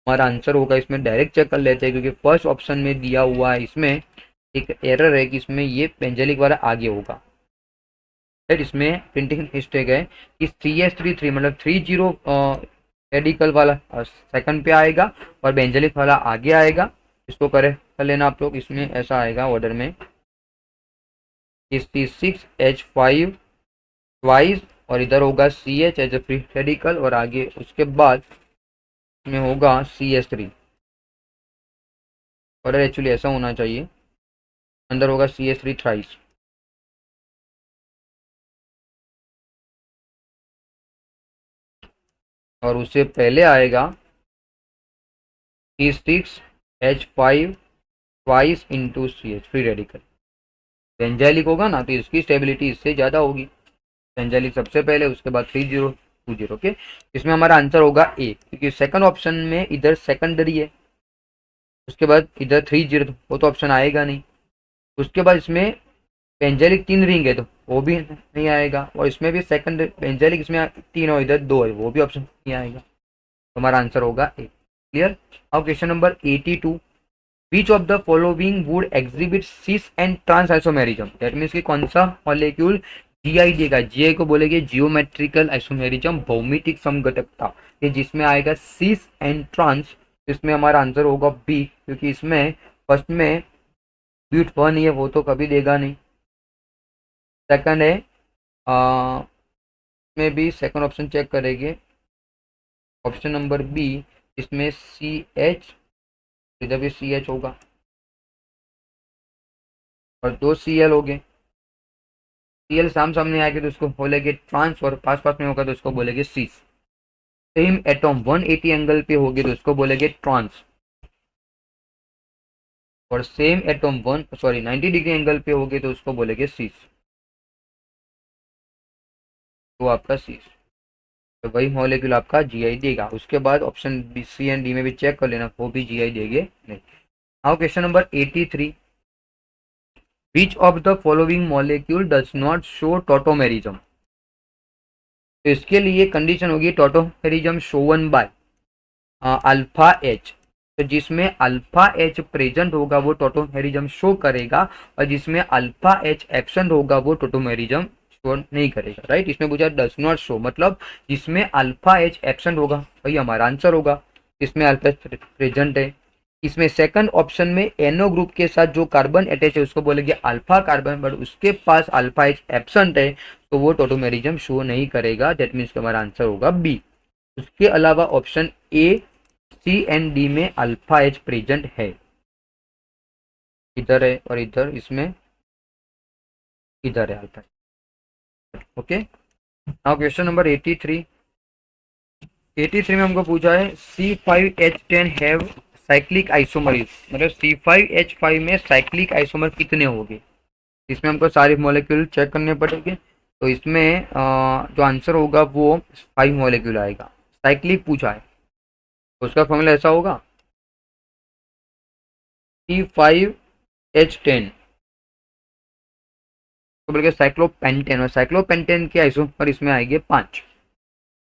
[SPEAKER 1] हमारा आंसर होगा। इसमें डायरेक्ट चेक कर लेते हैं, क्योंकि फर्स्ट ऑप्शन में दिया हुआ है, इसमें एक एरर है कि इसमें ये बेंजाइलिक वाला आगे होगा, फिर इसमें प्रिंटिंग मिस्टेक है कि CH3 मतलब 30 रेडिकल वाला सेकंड पे आएगा और बेंजाइलिक वाला आगे आएगा। इसको कर लेना आप लोग, इसमें ऐसा आएगा ऑर्डर में C6H5 ट्वाइस, और इधर होगा CH as a free radical, और आगे उसके बाद में होगा CH3। ऑर्डर एक्चुअली ऐसा होना चाहिए, अंदर होगा CH3 थ्राइस, और उससे पहले आएगा C6H5 twice into CH free radical. Benzylic होगा ना, तो इसकी स्टेबिलिटी इससे ज़्यादा होगी, बेंजाइलिक सबसे पहले, उसके बाद 3020। ओके, इसमें हमारा आंसर होगा ए, क्योंकि सेकंड ऑप्शन में इधर सेकेंडरी है, उसके बाद इधर 30, वो तो ऑप्शन आएगा नहीं। उसके बाद इसमें बेंजाइलिक 3 रिंग है, तो वो भी नहीं आएगा, और इसमें भी सेकंड बेंजाइलिक इसमें 3 और इधर 2 है, वो भी ऑप्शन नहीं आएगा, तो हमारा आंसर होगा ए। क्लियर। अब question number 82, which of the following would exhibit cis and trans isomerism, that means कि कौन सा मॉलिक्यूल GI देगा, GI को बोलेंगे जियोमेट्रिकल आइसोमेरिज्म, भौमितिक समघटकता, ये जिसमें आएगा सिस एंड ट्रांस इसमें हमारा आंसर होगा बी, क्योंकि इसमें फर्स्ट में ब्यूट वन ही है, वो तो कभी देगा नहीं। सेकंड है में भी सेकंड ऑप्शन चेक करेंगे, ऑप्शन नंबर बी, इसमें सी एच, इधर भी सी एच होगा और दो सी एल हो गए। सी एल सामने आएगी तो उसको बोलेंगे ट्रांस, और पास पास में होगा तो उसको बोलेंगे सीस। सेम एटॉम 180 एंगल पे होगी तो उसको बोलेंगे ट्रांस, और सेम एटॉम 90 डिग्री एंगल पे होगी तो उसको बोलेंगे सीस। तो आपका सीस, तो वही मॉलिक्यूल आपका जीआई देगा। उसके बाद option B C and D में भी चेक कर लेना, वो भी जीआई देंगे नहीं। Now question number 83, which of the following molecule does not show tautomerism. तो इसके लिए कंडीशन होगी tautomerism Sovan by alpha H. तो जिसमें अल्फा एच प्रेजेंट होगा वो टोटोमेरिज्म शो करेगा, और जिसमें अल्फा एच एब्सेंट होगा वो टोटोमेरिज्म शो नहीं करेगा। राइट, इसमें पूछा डज नॉट शो, मतलब जिसमें अल्फा एच एब्सेंट होगा वही हमारा आंसर होगा। इसमें अल्फा एच प्रेजेंट है। इसमें सेकंड ऑप्शन में एनओ ग्रुप के साथ जो कार्बन अटैच है उसको बोलेंगे अल्फा कार्बन, बट उसके पास अल्फा एच एब्सेंट है तो वो टोटोमेरिज्म शो नहीं करेगा। दैट मीन्स हमारा आंसर होगा बी। उसके अलावा option A, C and D में अल्फा एच प्रेजेंट है, इधर है और इधर, इसमें इधर है alpha. Okay, now question number 83। 83 में हमको पूछा है C5H10 हैव साइक्लिक आइसोमर, मतलब C5H5 में साइक्लिक आइसोमर कितने होंगे। इसमें हमको सारे मॉलिक्यूल चेक करने पड़ेंगे। तो इसमें जो आंसर होगा वो 5 मॉलिक्यूल आएगा। साइक्लिक पूछा है तो उसका फॉर्मूला ऐसा होगा C5H10 तो बोल के साइक्लोपेंटेन, और साइक्लोपेंटेन के आइसोमर इसमें आएंगे 5।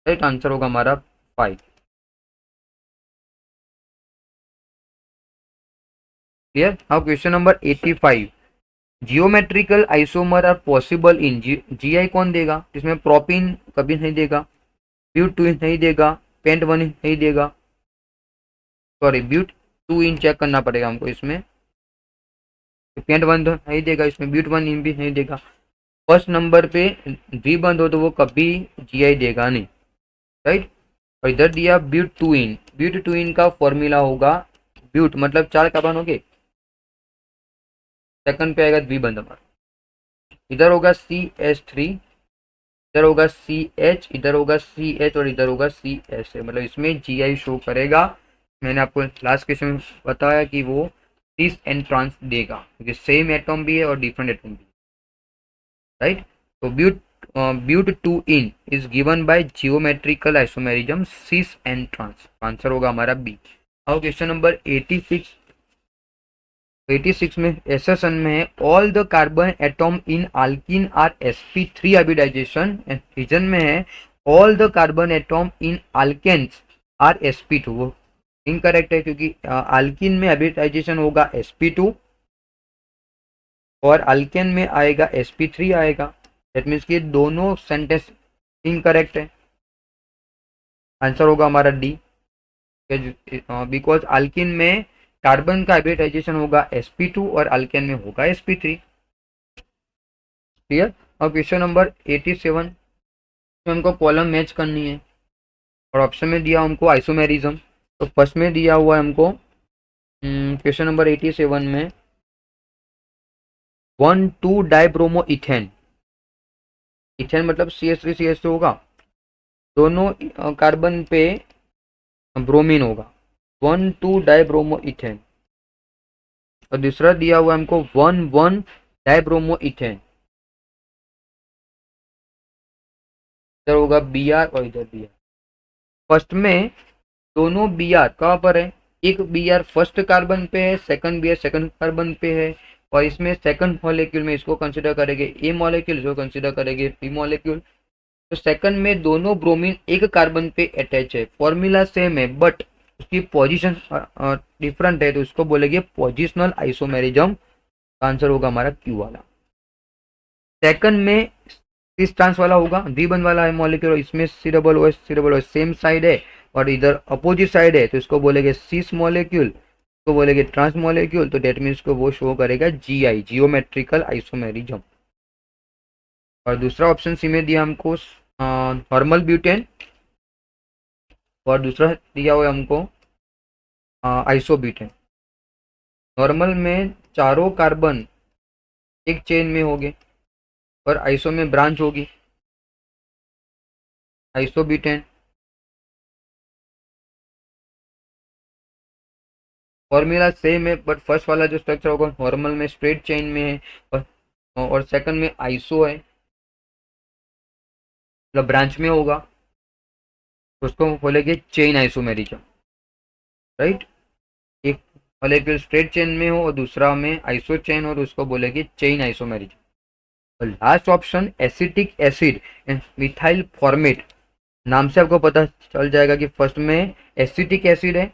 [SPEAKER 1] राइट, आंसर होगा हमारा 5। Clear. Now question number 85, geometrical isomer are possible in GI कौन देगा। इसमें प्रोपिन कभी नहीं देगा, ब्यूट टू नहीं देगा, पेंट वन नहीं देगा, sorry but two ene check करना पड़ेगा हमको। इसमें पेंट वन तो नहीं देगा, इसमें ब्यूट वन इन भी नहीं देगा। फर्स्ट नंबर पे वी बंद हो तो वो कभी जीआई देगा नहीं। राइट, और इधर दिया ब्यूट टू इन, ब्यूट टू इन का फॉर्मूला होगा, ब्यूट मतलब 4 कार्बन हो गए, सेकंड पे आएगा वी बंद हमारा, इधर होगा CH3, इधर होगा CH, इधर होगा CH और इधर होगा CH, मतलब इसमें जीआई शो करेगा। मैंने आपको लास्ट क्वेश्चन में बताया कि वो सिस एंड ट्रांस देगा, क्योंकि सेम एटॉम भी है और डिफरेंट एटॉम भी। राइट, तो but two ene is given by geometrical isomerism cis and trans, answer होगा हमारा बी। अब क्वेश्चन नंबर 86। 86 में एसेसन में है all the carbon atom in alkene are sp3 hybridisation, and reason में है all the carbon atom in alkenes are sp2। वो incorrect है, क्योंकि अल्कीन में हाइब्रिडाइजेशन होगा sp2 और अल्केन में आएगा sp3 आएगा। दैट मीन्स कि दोनों सेंटेंस इनकरेक्ट है, आंसर होगा हमारा डी। बिकॉज अल्किन में कार्बन का हाइब्रिडाइजेशन होगा sp2 और अल्केन में होगा sp3। क्लियर। अब क्वेश्चन नंबर 87 में हमको कॉलम मैच करनी है और ऑप्शन में दिया हमको आइसोमेरिज्म। तो फर्स्ट में दिया हुआ है हमको क्वेश्चन नंबर 87 में 1,2 डाइब्रोमो इथेन, इथेन मतलब CH3CH2 होगा, दोनों कार्बन पे ब्रोमीन होगा, 1,2 डाइब्रोमो इथेन। और दूसरा दिया हुआ हमको 1,1 डाइब्रोमो इथेन, इधर होगा Br और इधर Br। फर्स्ट में दोनों Br कहाँ पर है, एक Br फर्स्ट कार्बन पे है, सेकंड Br सेकंड कार्बन पे है, और इसमें सेकंड मॉलिक्यूल में इसको कंसीडर करेंगे ए मॉलिक्यूल, इसको कंसीडर करेंगे बी मॉलिक्यूल। तो सेकंड में दोनों ब्रोमीन एक कार्बन पे अटैच है, फॉर्मूला सेम है बट उसकी पोजीशन डिफरेंट है, तो उसको बोलेंगे पोजिशनल आइसोमेरिज्म। आंसर होगा हमारा क्यू वाला। सेकंड में इस ट्रांस वाला होगा, वी वन वाला है मॉलिक्यूल, इसमें C double O same side है, और इधर अपोजिट साइड है तो इसको बोलेंगे सिस मॉलिक्यूल, इसको बोलेंगे ट्रांस मॉलिक्यूल, तो डेट मीन्स को वो शो करेगा जीआई, जियोमेट्रिकल आइसोमेरिज्म। और दूसरा ऑप्शन सी में दिया हमको नॉर्मल ब्यूटेन, और दूसरा दिया हुआ है हमको आइसोब्यूटेन। नॉर्मल में चारों कार्बन एक चेन में होंगे और आइसो में ब्रांच होगी, आइसोब्यूटेन। फॉर्मूला सेम है बट फर्स्ट वाला जो स्ट्रक्चर होगा नॉर्मल में स्ट्रेट चेन में है, और सेकंड में आइसो है मतलब ब्रांच में होगा, तो उसको बोलेंगे चेन आइसोमेरिज्म, राइट। एक मॉलिक्यूल स्ट्रेट चेन में हो और दूसरा में आइसो चेन हो तो उसको बोलेंगे चेन आइसोमेरिज्म। और last option acetic acid and methyl formate, नाम से आपको पता चल जाएगा कि फर्स्ट में एसिटिक एसिड है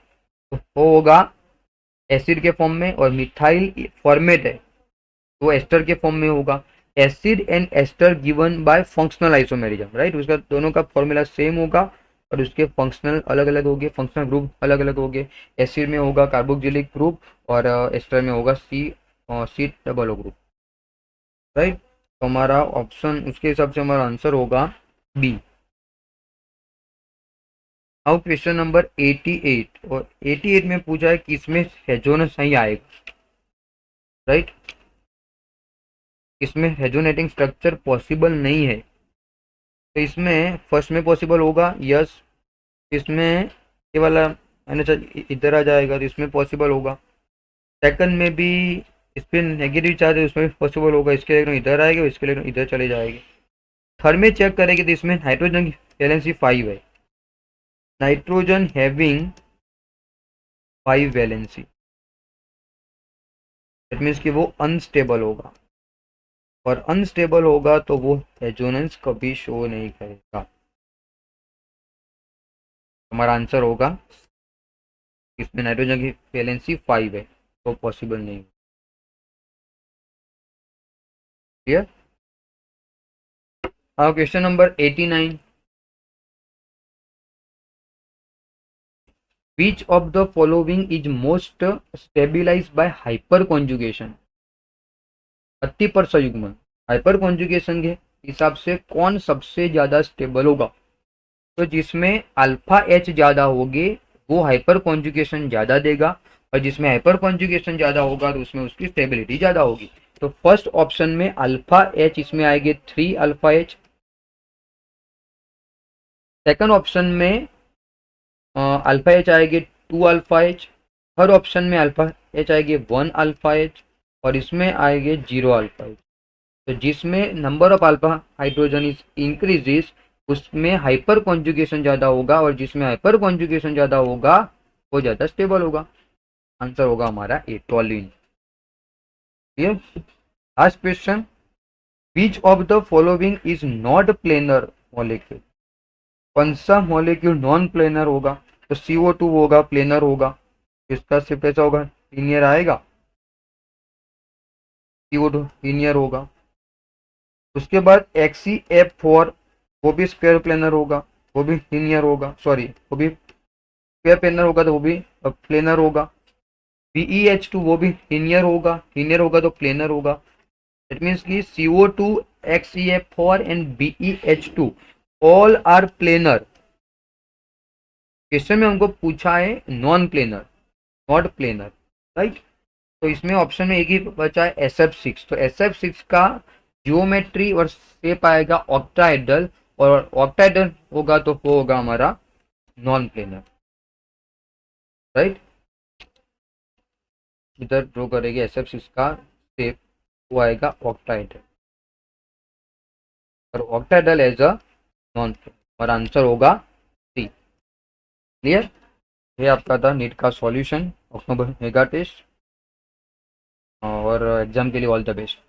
[SPEAKER 1] तो वो होगा एसिड के फॉर्म में, और मिथाइल फॉर्मेट है तो एस्टर के फॉर्म में होगा। Acid and ester given by functional isomerism, right. उसका दोनों का फॉर्मूला सेम होगा और उसके फंक्शनल अलग अलग होंगे, फंक्शनल ग्रुप अलग अलग होंगे। एसिड में होगा कार्बोक्सिलिक ग्रुप और एस्टर में होगा C double O group, right. तो हमारा ऑप्शन उसके हिसाब से हमारा आंसर होगा बी। अब क्वेश्चन नंबर 88, और 88 में पूछा है कि इसमें हेजोनस सही आएगा, राइट। इसमें हेजोनेटिंग स्ट्रक्चर पॉसिबल नहीं है, तो इसमें फर्स्ट में पॉसिबल होगा यस, इसमें ये वाला मैंने इधर आ जाएगा तो इसमें पॉसिबल होगा। सेकंड में भी इस पर नेगेटिव चार्ज है उसमें भी पॉसिबल होगा, इसके इलेक्ट्रॉन इधर आएगा इसके इलेक्ट्रॉन इधर चले जाएंगे। थर्ड में चेक करेंगे तो इसमें नाइट्रोजन की वैलेंसी 5 है, nitrogen having 5 valency, that means कि वो अनस्टेबल होगा, और अनस्टेबल होगा तो वो रेजोनेंस कभी शो नहीं करेगा। हमारा आंसर होगा इसमें नाइट्रोजन की वैलेंसी 5 है तो पॉसिबल नहीं। क्लियर। हाँ, question number 89, which of the following is most stabilise by hyperconjugation. अति पर संयुग्मन हाइपर कॉन्जुगेशन के हिसाब से कौन सबसे ज्यादा स्टेबल होगा, तो जिसमें अल्फा एच ज्यादा होगे वो हाइपर कॉन्जुगेशन ज्यादा देगा, और जिसमें हाइपर कॉन्जुगेशन ज्यादा होगा तो उसमें उसकी स्टेबिलिटी ज्यादा होगी। तो फर्स्ट ऑप्शन में अल्फा एच इसमें आएंगे 3 अल्फा एच, सेकंड ऑप्शन में अल्फा एच आएंगे 2 अल्फा एच, थर्ड ऑप्शन में अल्फा एच आएंगे 1 अल्फा एच, और इसमें आएंगे 0 अल्फा एच। तो जिसमें number of alpha hydrogen is increases उसमें हाइपर कॉन्जुगेशन ज्यादा होगा, और जिसमें हाइपर कॉन्जुगेशन ज्यादा होगा वो ज्यादा स्टेबल होगा। आंसर होगा हमारा ए, टॉलिन। ये last question, which of the following is not planar molecule. कौन सा मॉलिक्यूल नॉन प्लेनर होगा, तो CO2 होगा, प्लेनर होगा, इसका सिर्फ ऐसा होगा लीनियर आएगा, CO2 लीनियर होगा। उसके बाद XeF4 वो भी स्क्वायर प्लेनर होगा, वो भी लीनियर होगा, सॉरी वो भी स्क्वायर प्लेनर होगा तो वो भी प्लेनर होगा। BeH2 वो भी लीनियर होगा, लीनियर होगा तो प्लेनर होगा। दैट मीन्स कि CO2, XeF4 and BeH2 all are planar. Question में हमको पूछा है non planar, not planar, right. तो इसमें ऑप्शन में एक ही बचा है SF6, तो SF6 का जियोमेट्री और शेप आएगा ऑक्टाहेड्रल, और ऑक्टाहेड्रल होगा तो वो होगा हमारा नॉन प्लेनर, राइट। इधर ड्रॉ करेंगे SF6 का शेप, वो आएगा ऑक्टाहेड्रल, और octahedral as a non planar, और आंसर होगा सी। क्लियर। ये आपका था नीट का सॉल्यूशन, अक्टूबर मेगा टेस्ट, और एग्जाम के लिए ऑल द बेस्ट।